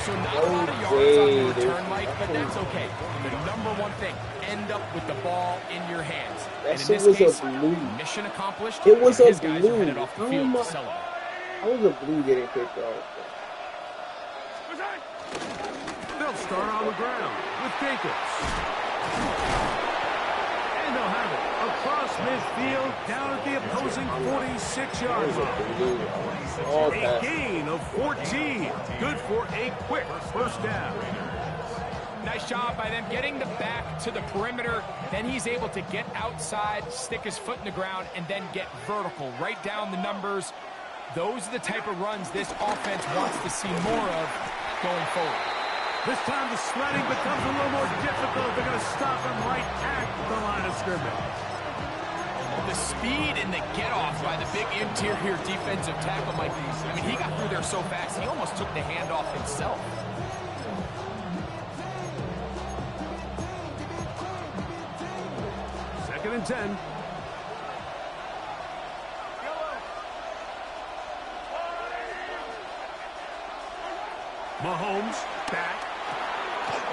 So not No a lot of yards on way. the return, Mike, but that's okay. The number one thing, end up with the ball in your hands. That And in shit this was case, a blue. mission accomplished. It was a His guys are blue. headed off the Oh field my- to celebrate. How was a blue getting picked off? They'll start on the ground with Jacobs. And they'll have it across midfield down at the opposing 46-yard line. All A pass. gain of 14. Good for a quick first down. Nice job by them getting the back to the perimeter. Then he's able to get outside, stick his foot in the ground, and then get vertical. Right down the numbers. Those are the type of runs this offense wants to see more of going forward. This time the sledding becomes a little more difficult. They're going to stop him right at the line of scrimmage. The speed and the get-off by the big interior defensive tackle, Mike. I mean, he got through there so fast, he almost took the handoff himself. Second and 10. Mahomes back.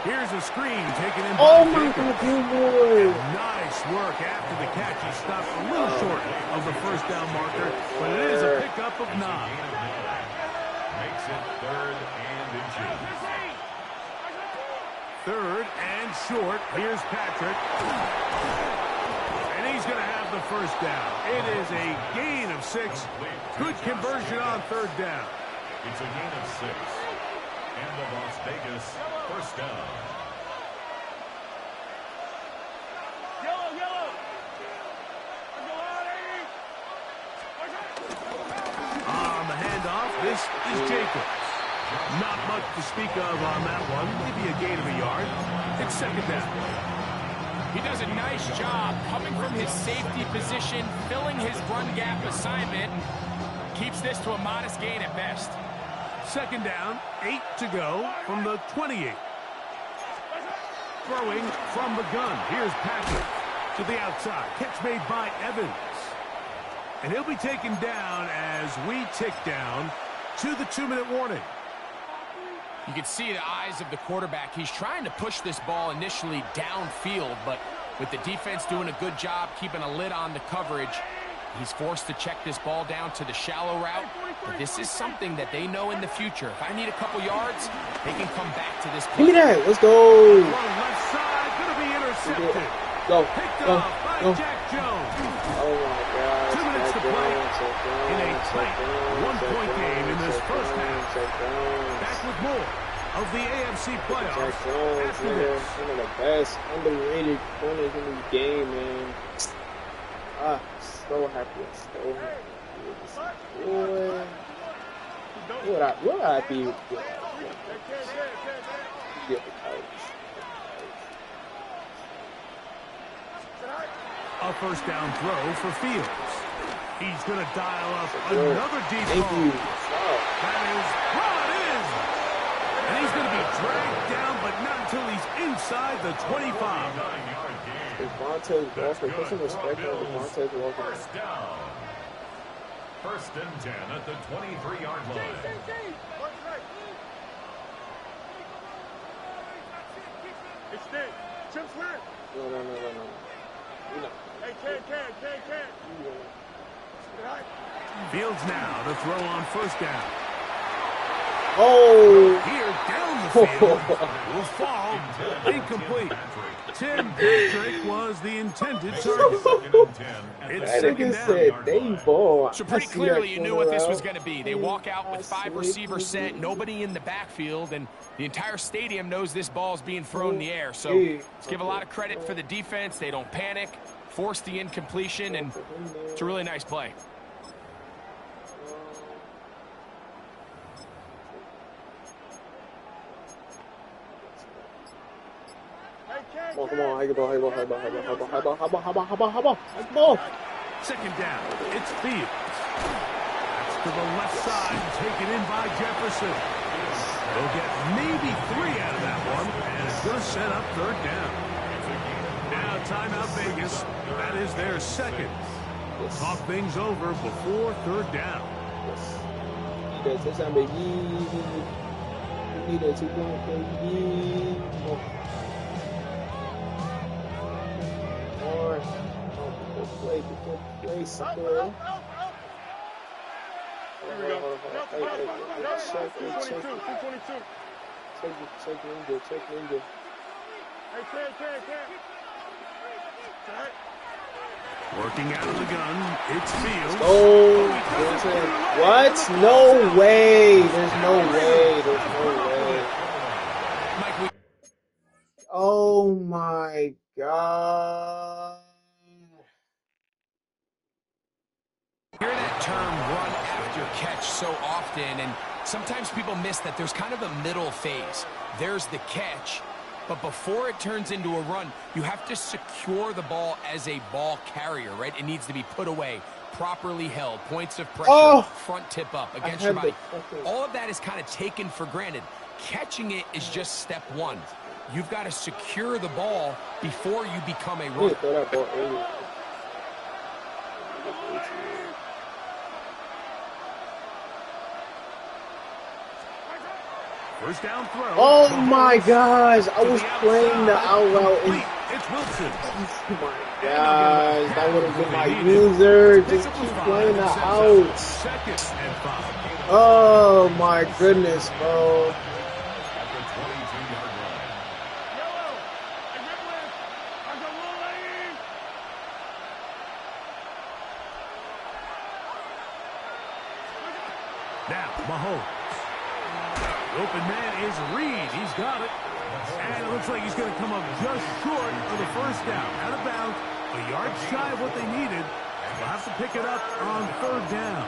Here's a screen taken in by Oh my Jacobs. God, Gilmore. Nice work after the catch. He stopped a little short of the first down marker, but it is a pickup of 9. Makes it 3rd and inches. 3rd and short. Here's Patrick. And he's going to have the first down. It is a gain of 6. Good conversion on 3rd down. It's a gain of 6. And the Las Vegas first down. On the handoff, this is Jacobs. Not much to speak of on that one. Maybe a gain of a yard. It's 2nd down. He does a nice job coming from his safety position, filling his run gap assignment, keeps this to a modest gain at best. 2nd down, 8 to go from the 28. Throwing from the gun. Here's Patrick to the outside. Catch made by Evans. And he'll be taken down as we tick down to the 2-minute warning. You can see the eyes of the quarterback. He's trying to push this ball initially downfield, but with the defense doing a good job keeping a lid on the coverage, he's forced to check this ball down to the shallow route. But this is something that they know in the future. If I need a couple yards, they can come back to this Give me play. that. Let's go. Left side, going to be intercepted. Go. Picked Go. off by Go. Jack Jones. Oh my God. 2 minutes to play in a tight 1-point game in this first half. Back with more of the AFC playoffs Jack Jones, after man, this. one of the best underrated corners in the game, man. So happy, so happy. Boy, what would I be? get the couch. A first down throw for Fields. He's going to dial up Good. another deep Thank ball. you. That is brought in. And he's going to be dragged down, but not until he's inside the 25. Devontae Walker. Put some respect on Devontae Walker. First down. First and 10 at the 23-yard line. It's dead. Chip's weird. No. You know. Hey, Ken. Fields now to throw on first down. Oh! Here down the field will fall incomplete. Tim Patrick was the intended target. It's That second nigga down. said they ball. So I pretty see clearly that you knew what this corner was out. going to be. They walk out with I 5 see it. receivers set, nobody in the backfield, and the entire stadium knows this ball is being thrown in the air. So let's give a lot of credit for the defense. They don't panic, force the incompletion, and it's a really nice play. Come on, high ball. Second down. It's Fields. That's to the left side, taken in by Jefferson. They'll get maybe 3 out of that one, and it's going to set up third down. Now timeout Vegas. That is their second. Talk things over before third down. Need that touchdown, baby. You need that 2-point, baby. Play, sucker. Here we go. Check 222. Check Ninja. Hey, Ken. Working out of the gun, it's Fields. Oh, what? No way. There's no way. Oh my God. Hear that term run after catch so often, and sometimes people miss that there's kind of a middle phase. There's the catch, but before it turns into a run, you have to secure the ball as a ball carrier, right? It needs to be put away, properly held, points of pressure, front tip up against your body. All of that is kind of taken for granted. Catching it is just step one. You've got to secure the ball before you become a runner. Throw that ball early. First down throw. Oh my gosh, I was playing the out route. It's Wilson. Oh my gosh, that would have been my user. Just keep playing the out. Second and 5. Oh my goodness, bro. Now, Mahomes. The open man is Reed. He's got it. And it looks like he's going to come up just short of the first down. Out of bounds, a yard shy of what they needed. They'll have to pick it up on third down.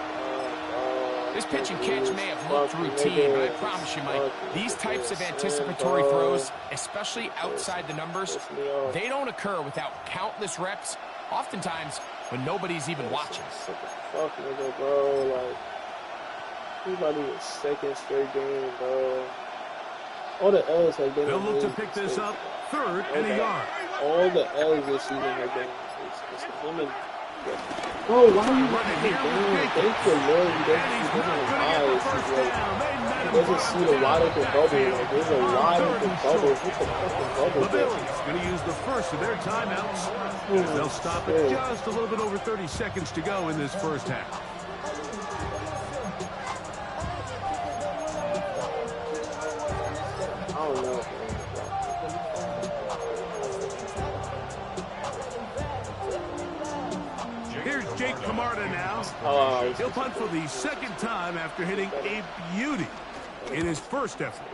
This pitch and catch may have looked routine, but I promise you, Mike, these types of anticipatory throws, especially outside the numbers, they don't occur without countless reps, oftentimes when nobody's even watching. Fuck nigga, bro. Like, he's about to be his second straight game, bro. All the L's have been. They'll look to pick this up third and a yard. All the L's this season have been. It's him and. Bro, why are you running him down? Thank the Lord he doesn't see him in his eyes. He doesn't see the wide open bubble. Like, there's a wide open bubble. It's a fucking bubble. The Bills going to use the first of their timeouts. They'll stop it just a little bit over 30 seconds to go in this first half. I don't know. Here's Jake Camarda now. He'll punt for the second time after hitting a beauty in his first effort.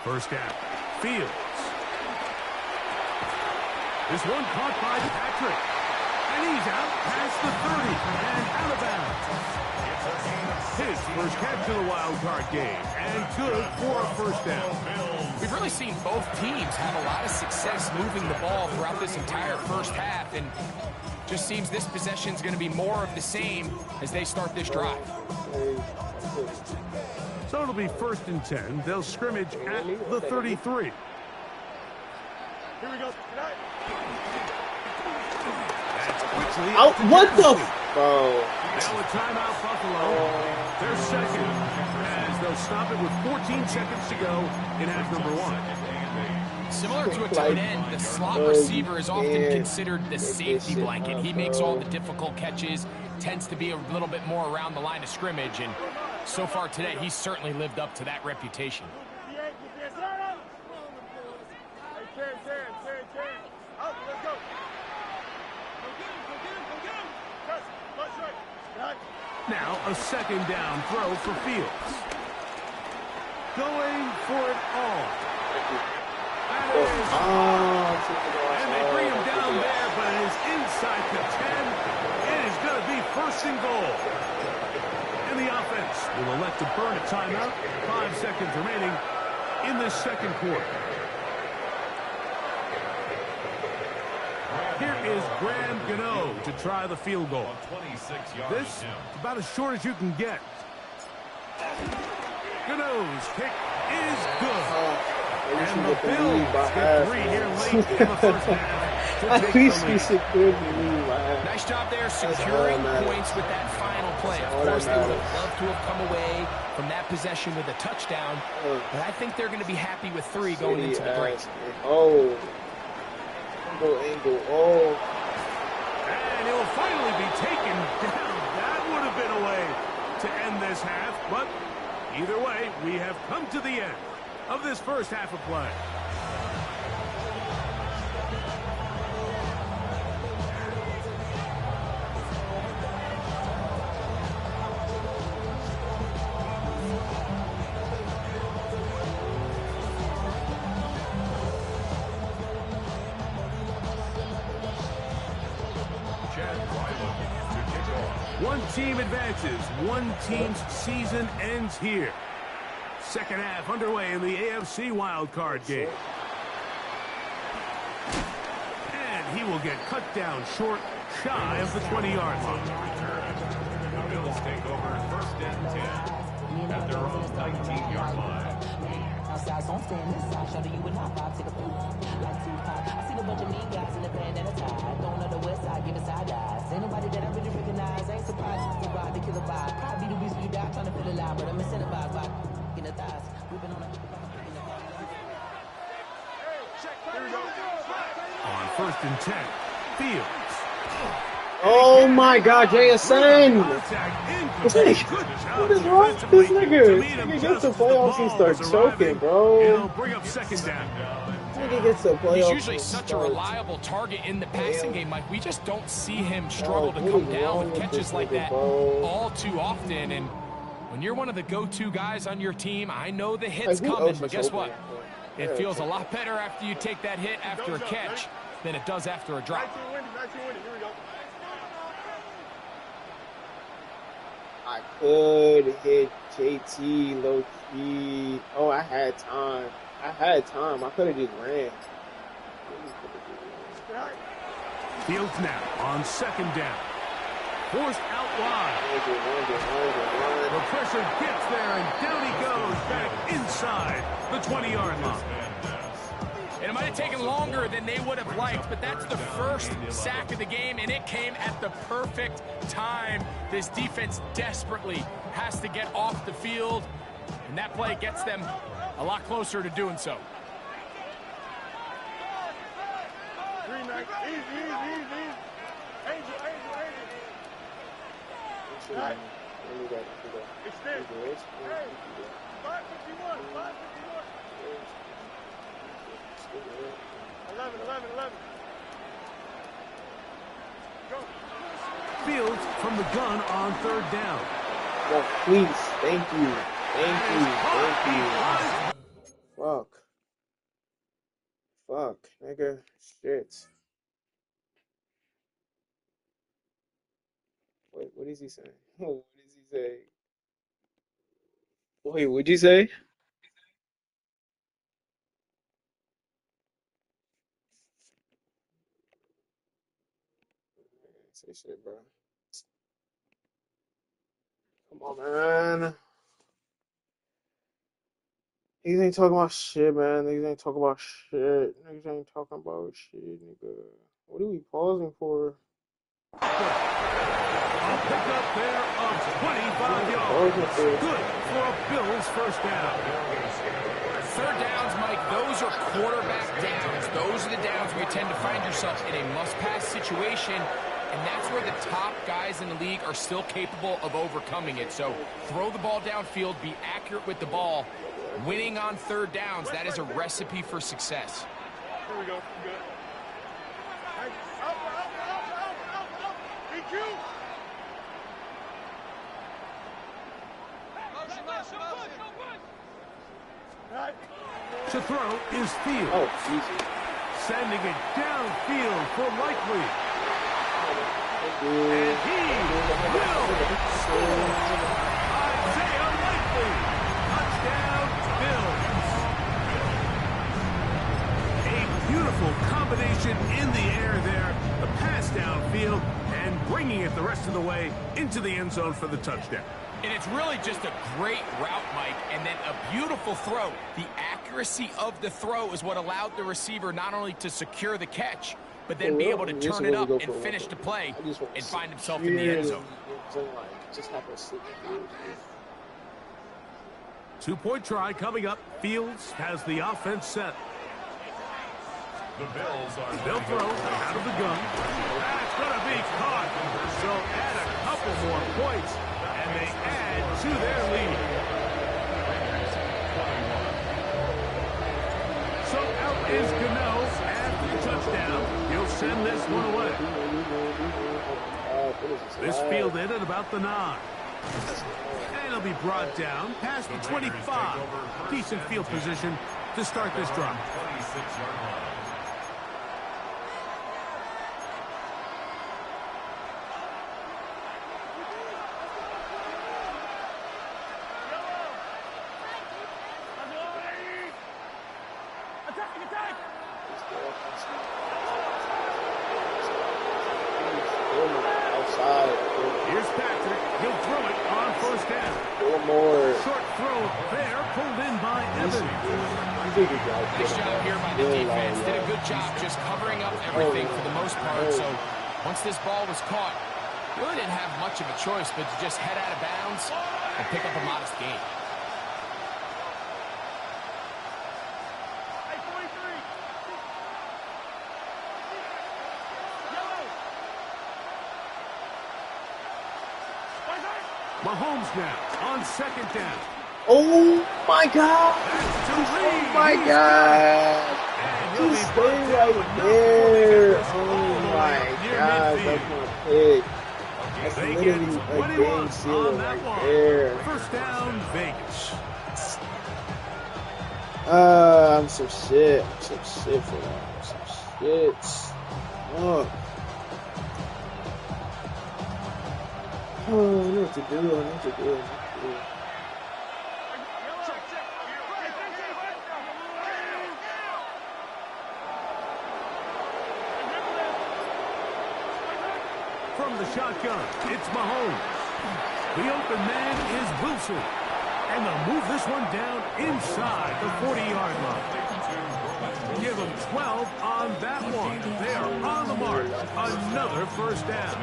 First down. Fields. This one caught by Patrick. And he's out past the 30 and out of bounds. His first catch of the wild card game, and good for a first down. We've really seen both teams have a lot of success moving the ball throughout this entire first half, and just seems this possession is going to be more of the same as they start this drive. So it'll be 1st and 10. They'll scrimmage at the 33. Here we go. Out, what the? Bro. Now a timeout, Buffalo. They're second as they'll stop it with 14 seconds to go in half number 1. Similar to a tight end, the slot receiver is often considered the safety blanket. He makes all the difficult catches, tends to be a little bit more around the line of scrimmage, and so far today, he's certainly lived up to that reputation. Now a second down throw for Fields. Going for it all. And they bring him down there, but it is inside the 10. It is going to be 1st and goal. And the offense will elect to burn a timeout. 5 seconds remaining in this second quarter. Here is Graham Gano to try the field goal. This is about as short as you can get. Gano's kick is good. And the Bills get 3 here late in the first half. At least we secured the lead. Nice job there securing points with that final play. Of course, they would have loved to have come away from that possession with a touchdown. But I think they're going to be happy with 3 going into the break. Oh. Angle. Oh. And it will finally be taken down. That would have been a way to end this half. But either way, we have come to the end of this first half of play. One team advances. One team's season ends here. Second half underway in the AFC wildcard game. And he will get cut down short, shy of the 20-yard line. The Bills take over 1st and 10 at their own 19-yard line. Outside, so I'm staying inside. Shout to you and I vibe, take a poop. Like Tupac, I see a bunch of mean guys in the band and a tie. Throwing on the west side, giving side eyes. Ain't nobody that I really recognize. Ain't surprised to ride the killer vibe. Probably the reason you die trying to feel alive, but I'm incentivized by in the thighs. We've been on a. On 1st and 10, Fields. Oh my God, JSN! What is wrong with this nigga? This nigga gets to playoffs, he starts choking, bro. Bring up second down. Nigga gets to playoffs. He's usually such a reliable target in the passing game, Mike. We just don't see him struggle to come down with catches like that all too often. And when you're one of the go-to guys on your team, I know the hit's coming, but guess what? It feels a lot better after you take that hit after a catch than it does after a drop. I could hit JT low key. Oh, I had time. I could have just ran. Fields now on second down. Forced out wide. The pressure gets there, and down he goes back inside the 20-yard line. And it might have taken longer than they would have liked, but that's the first sack of the game, and it came at the perfect time. This defense desperately has to get off the field, and that play gets them a lot closer to doing so. Extend. Hey, 551. 11. Go. Fields from the gun on third down. Well, please, thank you. Fuck. Fuck, nigga. Shit. Wait, what is he saying? What does he say? Wait, what'd you say? Say shit, bro. Come on, man. Niggas ain't talking about shit, man. Niggas ain't talking about shit. Niggas ain't talking about shit, nigga. What are we pausing for? A pickup there of 25 yards. Good for a Bills first down. Third downs, Mike, those are quarterback downs. Those are the downs where you tend to find yourself in a must-pass situation, and that's where the top guys in the league are still capable of overcoming it. So throw the ball downfield, be accurate with the ball. Winning on third downs, that is a recipe for success. Here we go. Good. Hey, up. Thank you. To throw is Field. Oh, Jesus. Sending it downfield for Likely. And he will score. Isaiah Likely. Touchdown, Bills. A beautiful combination in the air there. The pass downfield and bringing it the rest of the way into the end zone for the touchdown. And it's really just a great route, Mike, and then a beautiful throw. The accuracy of the throw is what allowed the receiver not only to secure the catch, but then be able to turn it up and finish the play and find himself in the end zone. Two-point try coming up. Fields has the offense set. The Bills are They'll throw out of the gun. That's going to be caught. So add a couple more points, and they add to their lead. So out is Gano after the touchdown. He'll send this one away. This fielded at about the 9. And it'll be brought down past the 25. Decent field position to start this drive. 26-yard line. Here's Patrick. He'll throw it on first down. One more. Short throw there, pulled in by Evans. Nice job here by the defense. Did a good job just covering up everything for the most part. So once this ball was caught, really didn't have much of a choice but to just head out of bounds and pick up a modest gain. Mahomes now on second down. Oh my God! Oh my God! Just stay right there! Oh my God! That's my pick. That's literally a game sealer right there. First down, Vegas. I'm some shit. I'm some shit for that. I'm some shit. Oh. Oh, I know what to do. I know what to do. From the shotgun, it's Mahomes. The open man is Wilson. And they'll move this one down inside the 40-yard line. Give them 12 on that one. They are on the mark. Another first down.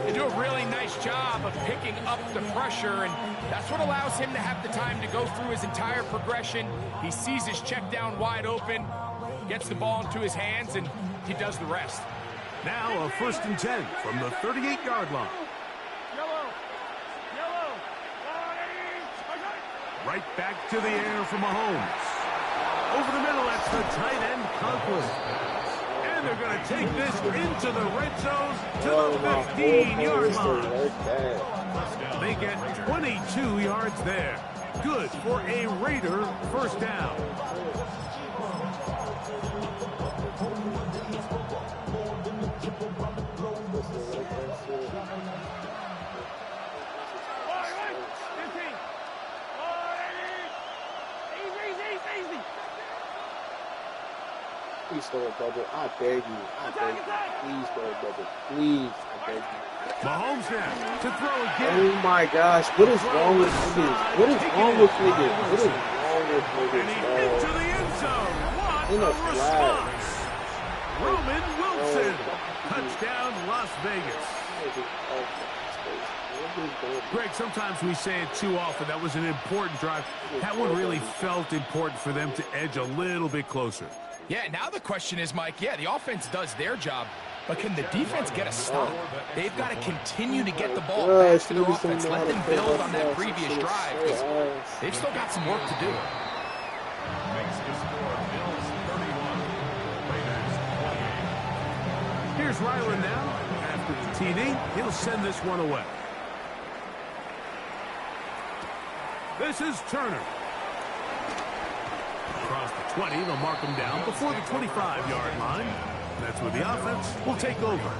They do a really nice job of picking up the pressure, and that's what allows him to have the time to go through his entire progression. He sees his check down wide open, gets the ball into his hands, and he does the rest. Now a 1st and 10 from the 38-yard line. Right back to the air for Mahomes. Over the middle, that's the tight end, Conklin. And they're going to take this into the red zone to the 15-yard line. They get 22 yards there. Good for a Raider first down. Please throw a double. I beg you. I beg you. Please throw a double. Please. I beg you. Mahomes now to throw again. Oh my gosh. What is wrong with niggas? What is wrong with niggas? What is wrong with niggas, Into the end zone. What a response. Roman Wilson. Touchdown, Las Vegas. Greg, sometimes we say it too often. That was an important drive. That one really felt important for them to edge a little bit closer. Yeah, now the question is, Mike, yeah, the offense does their job, but can the defense get a stop? They've got to continue to get the ball back to their offense. Let them build on that previous drive. They've still got some work to do. Makes the score Bills 31, Raiders 28. Here's Ryland now. After the TD, he'll send this one away. This is Turner. Across the 20, they'll mark him down before the 25-yard line. That's where the offense will take over.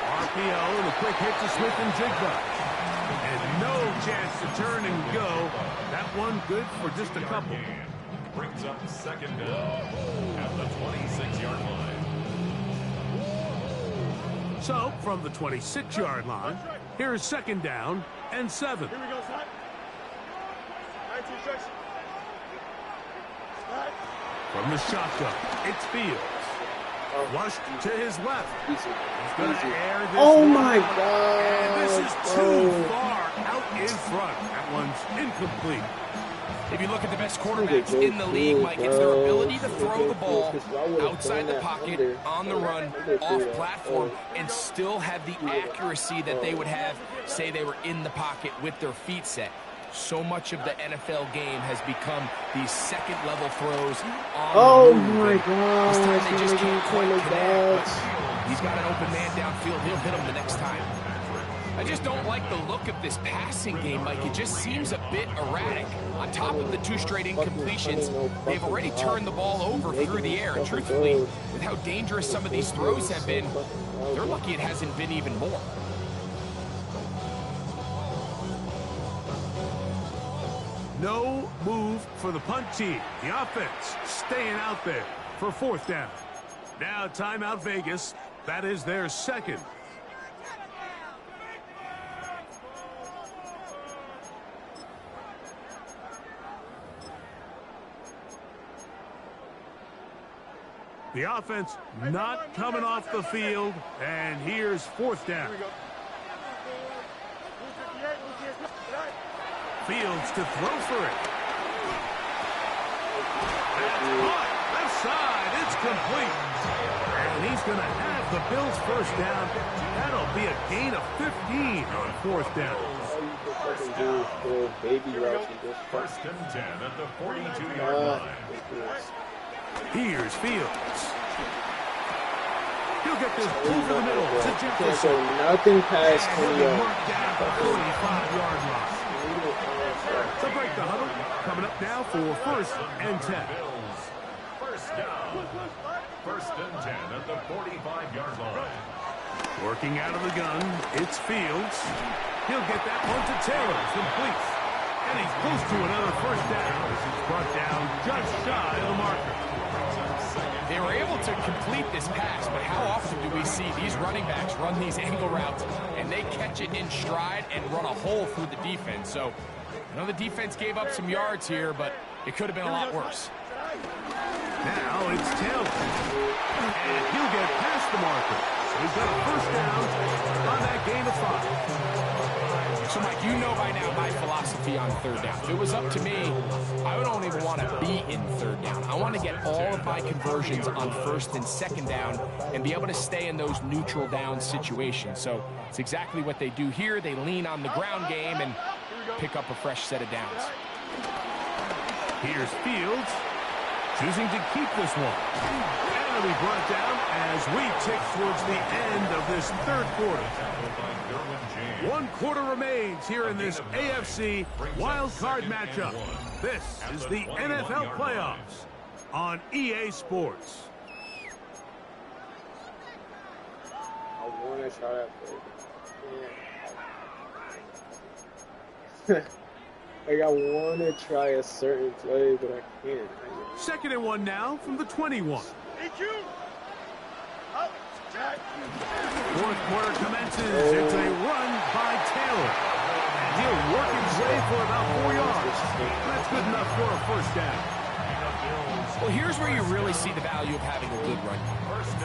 RPO and a quick hit to Smith and Jigba. And no chance to turn and go. That one good for just a couple. Brings up second down at the 26-yard line. So, from the 26-yard line, here is second down and 7. Here we go, son. 19 seconds. From the shotgun, it's Fields. Flushed to his left. He's going to air this Oh my out. God. And this is too far out in front. That one's incomplete. If you look at the best quarterbacks in the league, Mike, it's their ability to throw the ball outside the pocket, on the run, off platform, and still have the accuracy that they would have, say they were in the pocket with their feet set. So much of the NFL game has become these second-level throws on the move. My God. This time they just can't quite connect. He's got an open man downfield. He'll hit him the next time. I just don't like the look of this passing game, Mike. It just seems a bit erratic. On top of the 2 straight incompletions, they've already turned the ball over through the air. And truthfully, with how dangerous some of these throws have been, they're lucky it hasn't been even more. No move for the punt team. The offense staying out there for fourth down. Now timeout Vegas. That is their second. The offense not coming off the field, and here's fourth down. Fields to throw for it. That's caught. Left side, it's complete. And he's going to have the Bills first down. That'll be a gain of 15 on fourth down. First and 10 at the 42-yard line. Here's Fields. He'll get this over the middle to Jefferson. So nothing past 20 yards. Marked down the 45-yard line. To break the huddle, coming up now for first and 10. First down. First and 10 at the 45-yard line. Working out of the gun, it's Fields. He'll get that one to Taylor. Complete. And he's close to another first down. This is brought down just shy of the marker. They were able to complete this pass, but how often do we see these running backs run these angle routes and they catch it in stride and run a hole through the defense? So, I know the defense gave up some yards here, but it could have been a lot worse. Now it's Taylor. And he'll get past the marker. So he's got a first down on that gain of 5. So, Mike, you know by now my philosophy on third down. If it was up to me, I would only want to be in third down. I want to get all of my conversions on first and second down and be able to stay in those neutral down situations. So it's exactly what they do here. They lean on the ground game and pick up a fresh set of downs. Here's Fields, choosing to keep this one. And we brought it down as we tick towards the end of this third quarter. 1 quarter remains here in this AFC wildcard matchup. This is the NFL playoffs on EA Sports. I want to try that play. Like, I want to try a certain play, but I can't. 2nd and 1 now from the 21. Fourth quarter commences. It's a run by Taylor. And he'll work his way for about 4 yards. That's good enough for a first down. Well, here's where you really see the value of having a good run.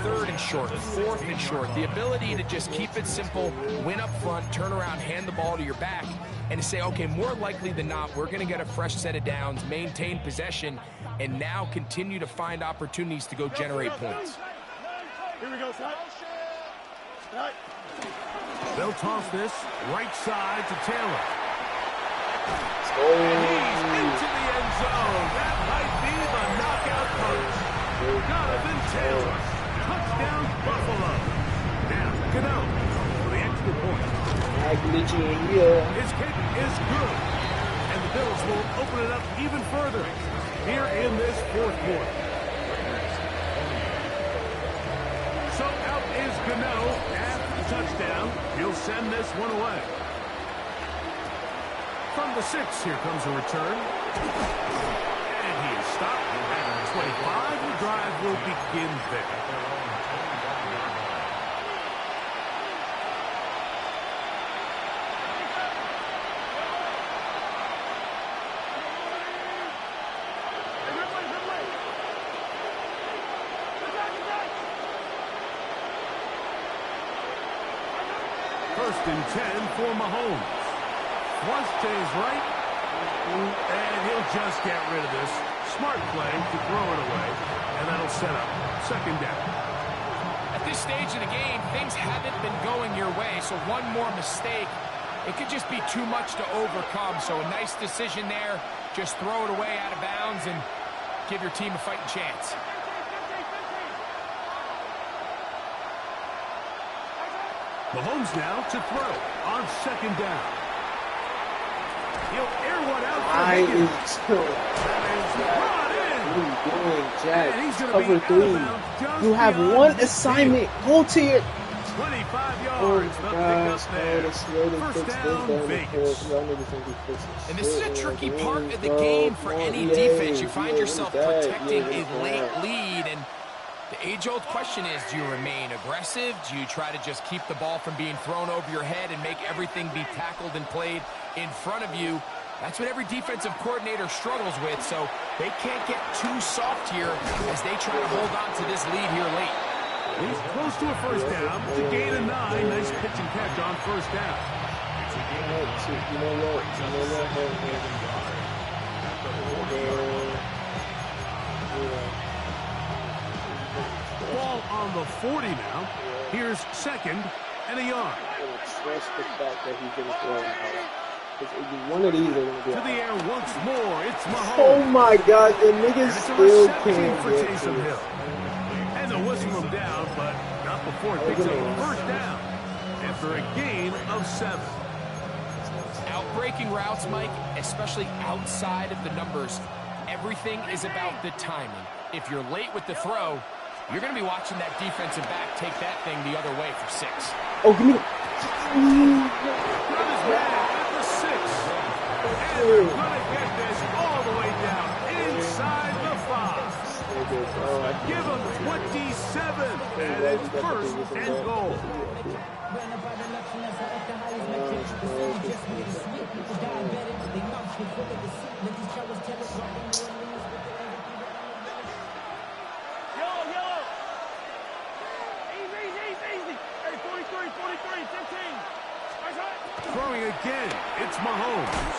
3rd and short, 4th and short. The ability to just keep it simple, win up front, turn around, hand the ball to your back, and to say, okay, more likely than not, we're going to get a fresh set of downs, maintain possession, and now continue to find opportunities to go generate points. Here we go, Scott. They'll toss this right side to Taylor. Oh. And he's into the end zone. That might be the knockout punch. Jonathan Taylor. Touchdown, Buffalo. Now, Cano for the extra point. His kick is good. And the Bills will open it up even further here in this fourth quarter. So out is Cano after the touchdown. He'll send this one away. From the 6, here comes a return. And he is stopped at the 25. The drive will begin there. First and 10 for Mahomes. Once to his right, and he'll just get rid of this. Smart play to throw it away, and that'll set up 2nd down. At this stage of the game, things haven't been going your way, so one more mistake, it could just be too much to overcome. So a nice decision there. Just throw it away out of bounds and give your team a fighting chance. Mahomes now to throw on 2nd down. He'll air one out for Higgins. What are you doing, Jack? Cover 3. You have one assignment. Go to your 25 yards. Oh gosh, first down, and this is a tricky part of the game for any defense. You find yourself protecting a late lead, and the age-old question is, do you remain aggressive? Do you try to just keep the ball from being thrown over your head and make everything be tackled and played in front of you? That's what every defensive coordinator struggles with, so they can't get too soft here as they try to hold on to this lead here late. He's close to a first down. It's a gain of 9. Nice pitch and catch on first down. Ball on the 40 now. Here's 2nd and a yard. Trust the fact that he's going to throw it out. One of these are going to be to the air once more. It's Mahomes. Oh my God, the niggas still can't for get Taysom to Hill. And they'll whistle him down, but not before it picks up a first down after a gain of 7. Outbreaking routes, Mike, especially outside of the numbers, everything is about the timing. If you're late with the throw, you're going to be watching that defensive back take that thing the other way for 6. Oh, give me the... And they're going to get this all the way down inside the 5. Give them 27, and it's 1st and goal. Throwing again, it's Mahomes.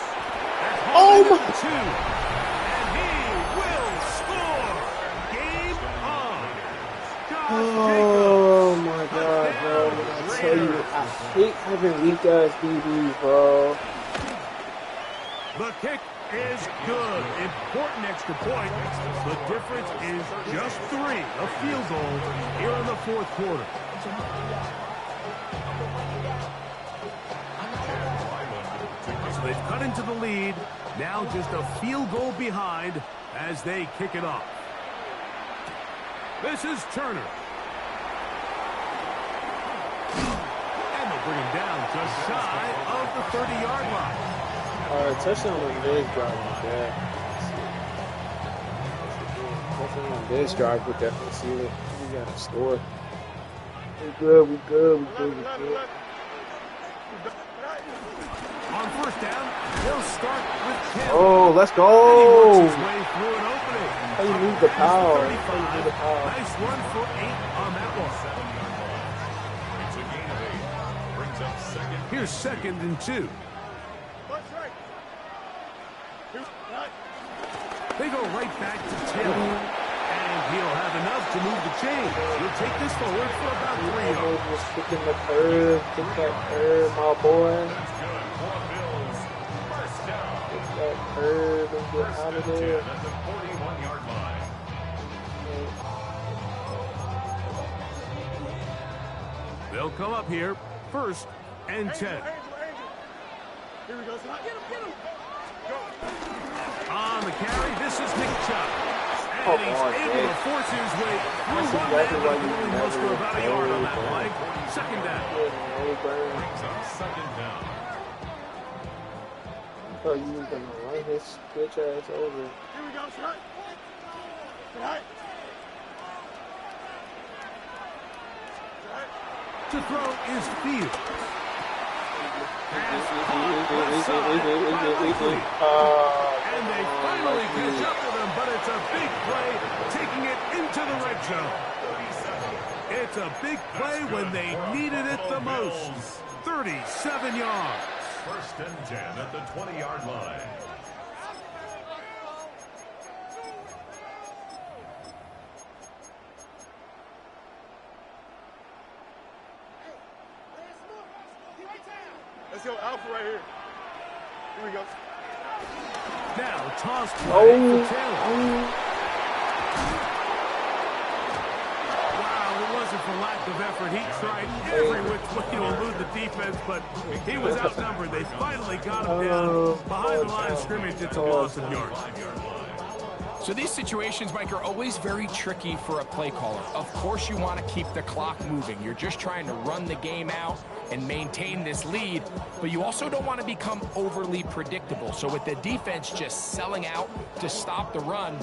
Oh my! 2, and he will score. Game on. Oh my God, bro! I tell you, I hate having weak ass DBs, bro. The kick is good. Important extra point. The difference is just 3. A field goal here in the fourth quarter. So they've cut into the lead. Now just a field goal behind as they kick it off. This is Turner. And they'll bring him down just shy of the 30-yard line. Touchdown on this drive was bad. Touchdown on this drive would definitely see it. We got to score. We good. On first down, he'll start with 10. Oh, let's go. And he works his way through an opening. How you need the power. Nice run for 8 on that one. It's a gain of 8. Brings up second. Here's 2nd and 2. They go right back to Taylor. And he'll have enough to move the chains. He'll take this forward for about 3 yards. Just kicking the curve. Kick that curve, my boy. That's good for Bills. First down. Kick that curve and get out of there. At the 41-yard line. They'll come up here. 1st and 10. Here we go. Get him. Go. On the carry, this is Nick Chubb. Oh, And he's able to force his way through one man, but he only goes for about a yard on that play. 2nd down. Brings up 2nd down. I thought you was going to run his bitch ass over. Here we go, shot. To throw is Fields. And they finally catch up with him, but it's a big play, taking it into the red zone. It's a big play when they needed it the most. 37 yards. 1st and 10 at the 20-yard line. Let's go, Alpha right here. Here we go. Now toss play for Taylor. Wow, it wasn't for lack of effort. He tried every which way to elude the defense, but he was outnumbered. They finally got him down behind the line of scrimmage. It's a loss of yards. So these situations, Mike, are always very tricky for a play caller. Of course you want to keep the clock moving. You're just trying to run the game out and maintain this lead, but you also don't want to become overly predictable. So with the defense just selling out to stop the run,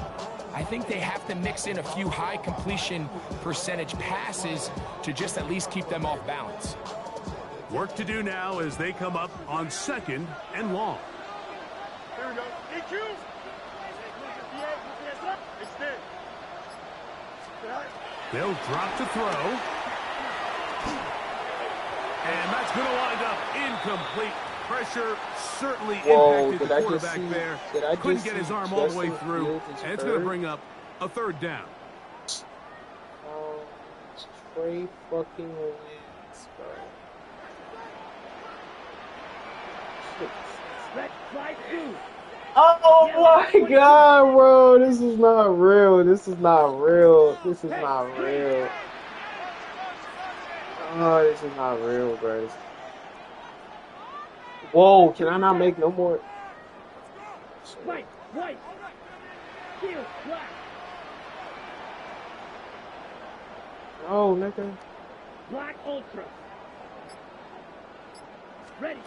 I think they have to mix in a few high completion percentage passes to just at least keep them off balance. Work to do now as they come up on 2nd and long. Here we go. EQ. Extend. They'll drop to throw. And that's going to wind up incomplete. Pressure certainly impacted the quarterback there. Couldn't get his arm all the way through. And it's going to bring up a 3rd down. Trey fucking Lance, bro. Oh my god, bro. This is not real. This is not real. This is not real. Oh, this is not real, bro. Whoa, can I not make no more? White. Steel, black. Oh, nigga. Black Ultra. Ready.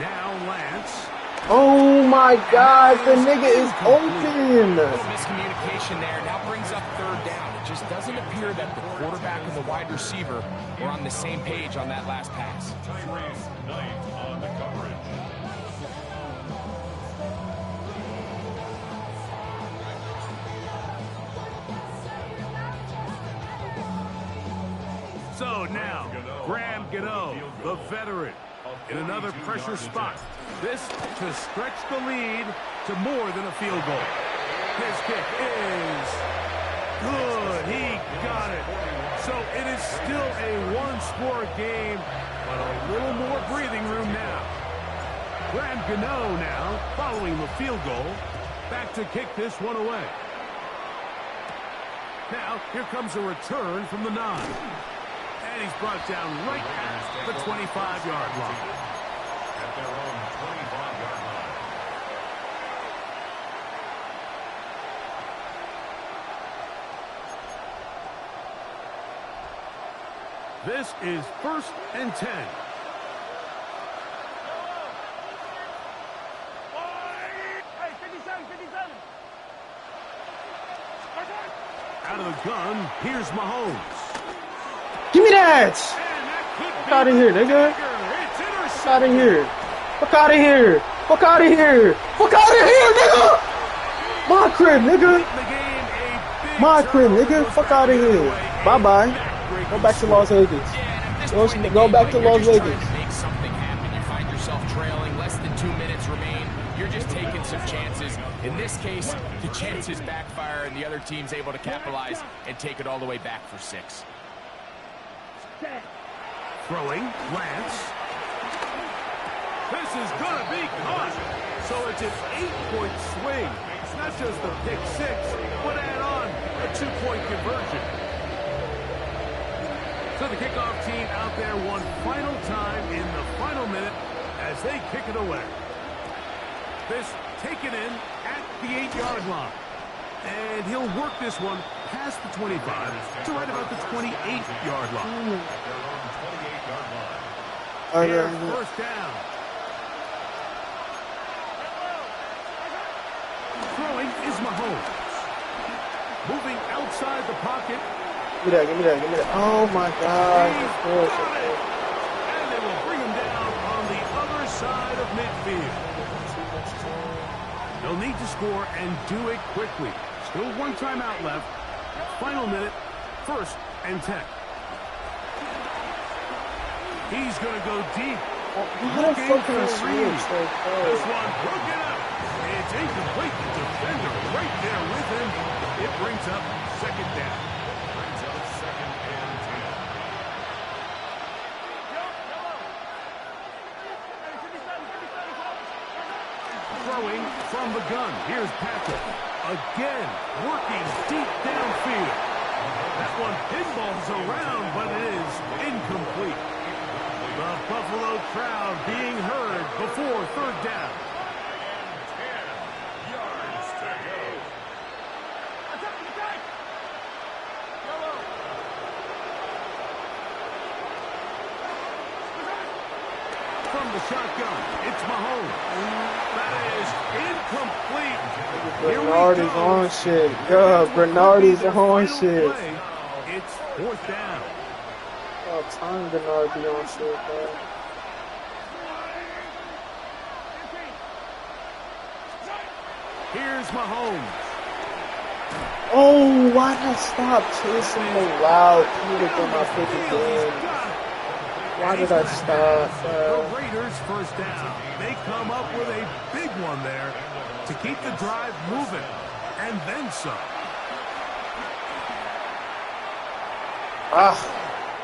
Now Lance. Oh my god, the nigga is open. A little miscommunication there. Now brings up 3rd down. It just doesn't appear that the quarterback and the wide receiver were on the same page on that last pass. Tyrese Knight on the coverage. So now, Graham Gano, the veteran, in another pressure spot. This to stretch the lead to more than a field goal. His kick is good. He got it. So it is still a one-score game, but a little more breathing room now. Graham Gano now, following the field goal, back to kick this one away. Now, here comes a return from the 9. And he's brought down right at the 25-yard line. At their own 25-yard line. This is 1st and 10. Out of the gun, here's Mahomes. Give me that! Fuck out of here, nigga. Fuck out of here. Fuck out of here. Fuck out of here. Fuck out of here, nigga! My crib, nigga. My crib, nigga. Fuck out of here. Bye-bye. Go back to Las Vegas. Go back to Las Vegas. Make something happen. You find yourself trailing. Less than 2 minutes remain. You're just taking some chances. In this case, the chances backfire and the other team's able to capitalize and take it all the way back for 6. Throwing, Lance. This is going to be caught. So it's an 8-point swing. It's not just the pick 6, but add on a 2-point conversion. So the kickoff team out there one final time in the final minute as they kick it away. This taken in at the 8-yard line. And he'll work this one past the 25 to right about the 28-yard line. Here's first down. Throwing is Mahomes. Moving outside the pocket. Give me that, give me that, give me that. Oh my God. And they will bring him down on the other side of midfield. They'll need to score and do it quickly. Still 1 timeout left. Final minute, 1st and 10. He's going to go deep. Looking for a read. This one broken up. It's incomplete. The defender right there with him. It brings up 2nd down. Brings up 2nd and 10. Throwing from the gun. Here's Patrick. Again, working deep downfield. That one pinballs around, but it is incomplete. The Buffalo crowd being heard before 3rd down. 10 yards to go. From the shotgun, it's Mahomes. That is incomplete. Bernardi's on shit. Yeah, Bernardi's on shit. It's 4th down. Oh, time Bernard be on shit, bro. Here's Mahomes. Oh, why did I stop chasing the route? He would have my pick again. Why did I stop? The Raiders first down. They come up with a big one there to keep the drive moving, and then some.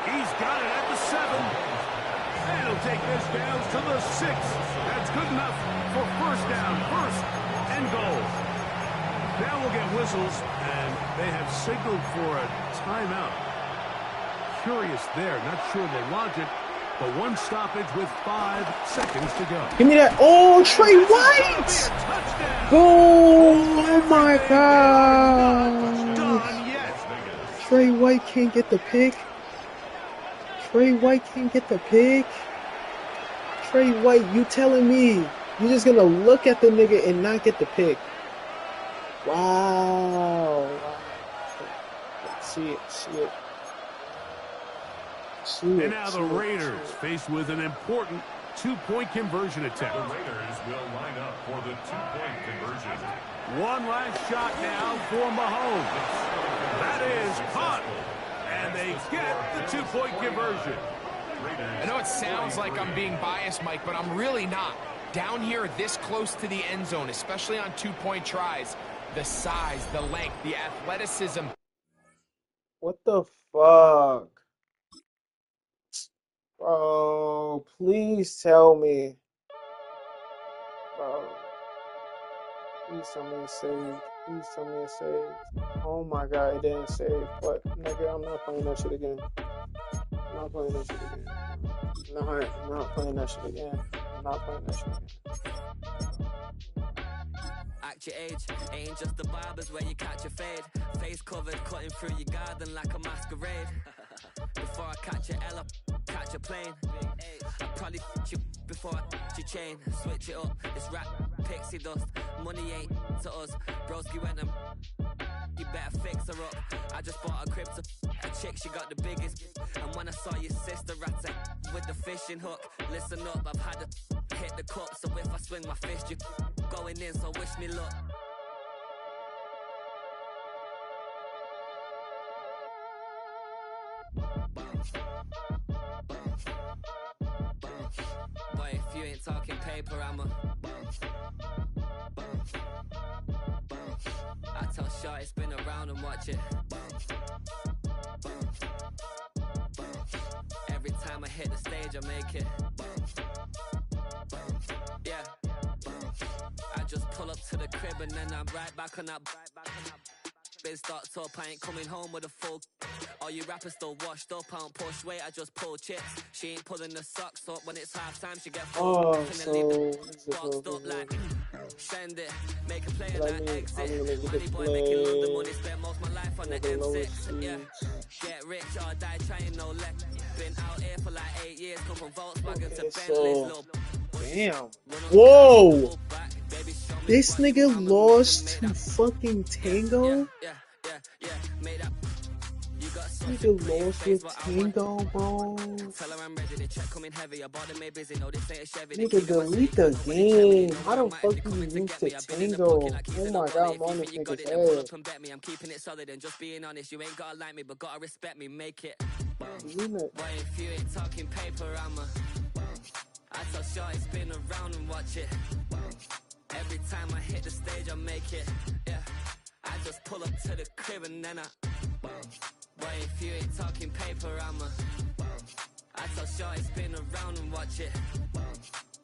He's got it at the 7. And he'll take this down to the 6. That's good enough for first down, 1st and goal. Now we'll get whistles, and they have signaled for a timeout. Curious there, not sure the logic, but 1 stoppage with 5 seconds to go. Give me that. Oh, Trey White! Oh my God! Trey White can't get the pick. Trey White can't get the pick. Trey White, you telling me you're just gonna look at the nigga and not get the pick? Wow. See it. And now the Raiders faced with an important 2-point conversion attempt. The Raiders will line up for the 2-point conversion. One last shot now for Mahomes. That is caught. And they get the 2-point conversion. I know it sounds like I'm being biased, Mike, but I'm really not. Down here this close to the end zone, especially on 2-point tries, the size, the length, the athleticism. What the fuck? Bro, please tell me. Please tell me it's saved. Please tell me it's saved. Oh my god, it didn't save. But nigga, I'm not playing that shit again. I'm not playing that shit again. No, I'm not playing that shit again. I'm not playing that shit again. Act your age, ain't just the barbers where you catch a fade. Face covered, cutting through your garden like a masquerade. Before I catch a L up, catch a plane. I probably f*** you before I f*** your chain. Switch it up, it's rap, pixie dust. Money ain't to us. Broski went and you better fix her up. I just bought a crib to a chick, she got the biggest. And when I saw your sister at it with the fishing hook, listen up, I've had to hit the cup. So if I swing my fist, you going in, so wish me luck. Boy, if you ain't talking paper, I'm a I tell Shorty spin around and watch it. Every time I hit the stage, I make it. Yeah. I just pull up to the crib and then I'm right back on that. Been stocked up, I ain't coming home with a full. All you rappers still washed up, I don't push weight, I just pull chips. She ain't pulling the socks up when it's half time, she get full. So boxed up like send it, make a play and I exit. mean, Money boy making London money, spent most of my life on the M6. Yeah, get rich or die trying, no leg. Been out here for like 8 years, come from Volkswagen to Bentley's, little. Damn. Whoa! This nigga lost to fucking Tango? Nigga lost with Tango, bro. Nigga, delete the game. How the fuck do you lose to Tango? Oh my god, I'm on this nigga's head. I'm keeping it solid and just being honest. You ain't gotta like me, but gotta respect me, make it. Boy, if you ain't talking paper, I'm a. I tell Shorty spin around and watch it. Every time I hit the stage, I make it. Yeah, I just pull up to the crib and then I. Boy, if you ain't talking paper, I'm a. I tell Shorty spin around and watch it.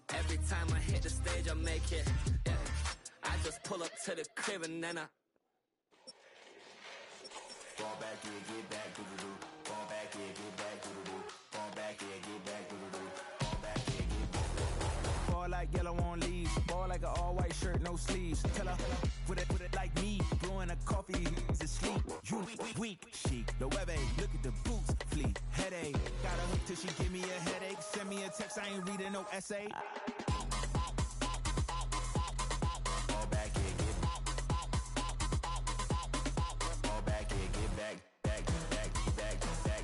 Every time I hit the stage, I make it. Yeah, I just pull up to the crib and then I. Fall back here, get back, doo-doo-doo. Fall back here, get back, doo-doo-doo. Fall back here, get back, doo-doo-doo. Fall back here, get back. Fall like yellow on leaves. Ball like an all-white shirt, no sleeves. Tell her, put it like me. Blowing a coffee, he's asleep. You weak, chic. The web look at the boots, fleet. Headache. Got a hook till she give me a headache. Send me a text, I ain't reading no essay. Fall back here, get back. Fall back here, get back. Back. Fall back.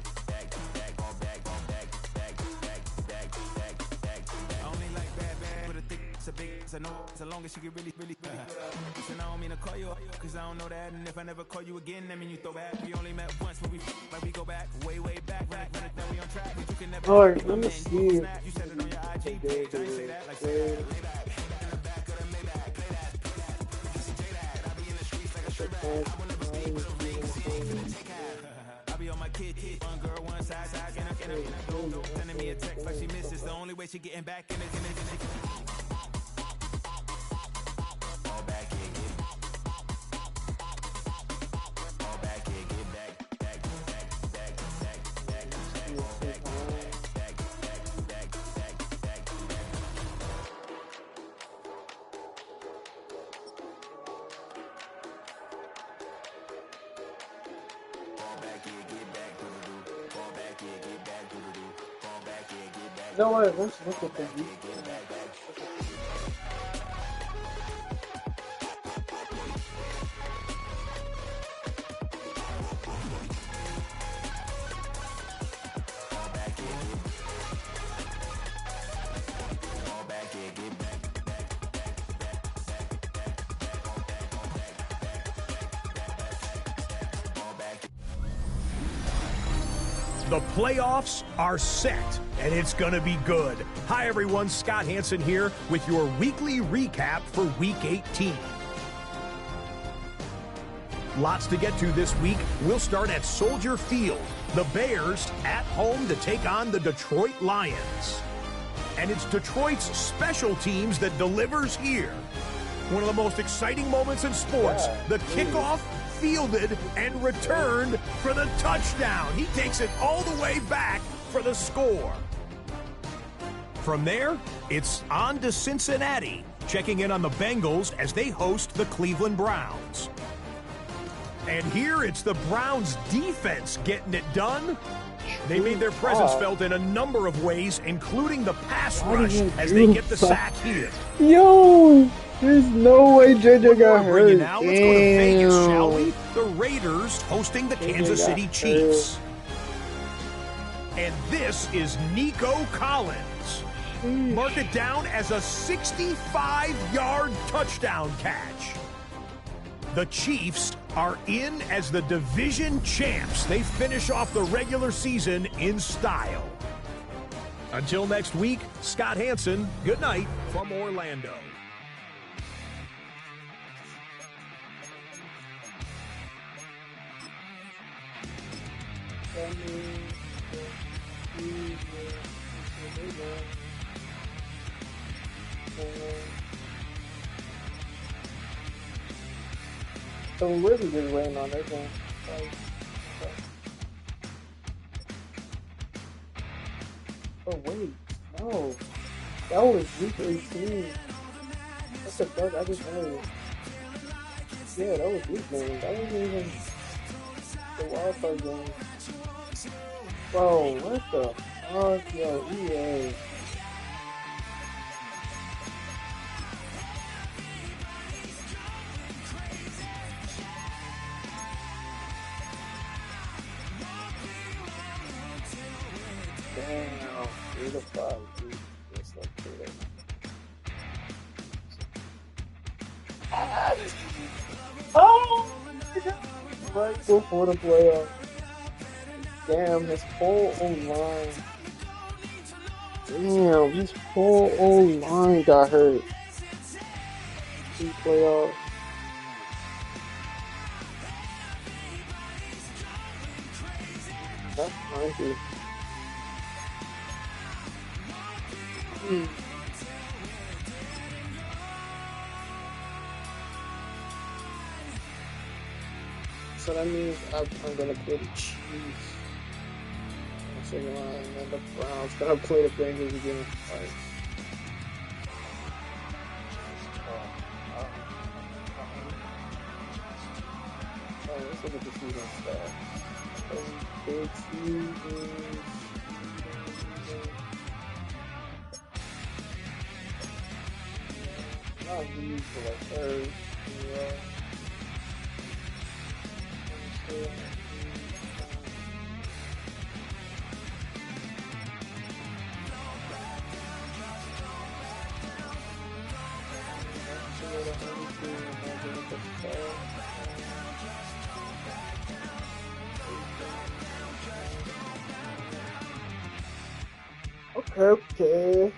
I only like bad, but a thick, it's a big, it's a no, so long as she get really. Listen, I don't mean to call you up, cause I don't know that, and if I never call you again, that mean you throw back. We only met once when we like we go back, way back, when then we on track, but you can never. Alright, let me see. You said it on your IG page, I ain't say that, like say that, lay back, in the back of the Maybach, play that, I be in the streets like a strip back, I will never sleep with a ring, see, ain't finna take half. I be on my kid, one girl, one side, can I go, sending me a text like she misses, the only way she getting back in it. Fall back here, get back. Fall back here, get back. You know what? Let's look at this. The playoffs are set, and it's going to be good. Hi, everyone. Scott Hansen here with your weekly recap for Week 18. Lots to get to this week. We'll start at Soldier Field. The Bears at home to take on the Detroit Lions. and it's Detroit's special teams that delivers here. One of the most exciting moments in sports, the kickoff, fielded, and returned for the touchdown. He takes it all the way back for the score. From there, it's on to Cincinnati, checking in on the Bengals as they host the Cleveland Browns. And here it's the Browns defense getting it done. They made their presence felt in a number of ways, including the pass rush as they get the sack here. Yo, there's no way JJ got hurt. Now, let's go to Vegas, shall we? The Raiders hosting the Kansas City Chiefs. And this is Nico Collins. Mark it down as a 65-yard touchdown catch. The Chiefs are in as the division champs. They finish off the regular season in style. Until next week, Scott Hansen, good night from Orlando. So we're really just waiting on this one. Oh wait, no. That was week 18. What the fuck? I just heard. Yeah, that was week game. That wasn't even the wild card game. Bro, what the fuck? Yo, EA. Damn, 3 to 5, dude. That's not good. Oh! Right before the playoff. Damn, his whole O-line. Damn, his whole O-line got hurt. 2 playoffs. That's crazy. So that means I'm gonna play the Chiefs. Second line, and then the Browns. Gonna play the Bengals again. Alright. Let's look at the season stats. Big season. Not these, but like third. Okay.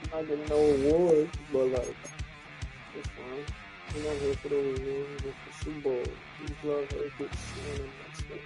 I'm not getting no awards, but like, it's fine. I'm not here for the awards, but for Super Bowl. Please love her, good Szn1 next week.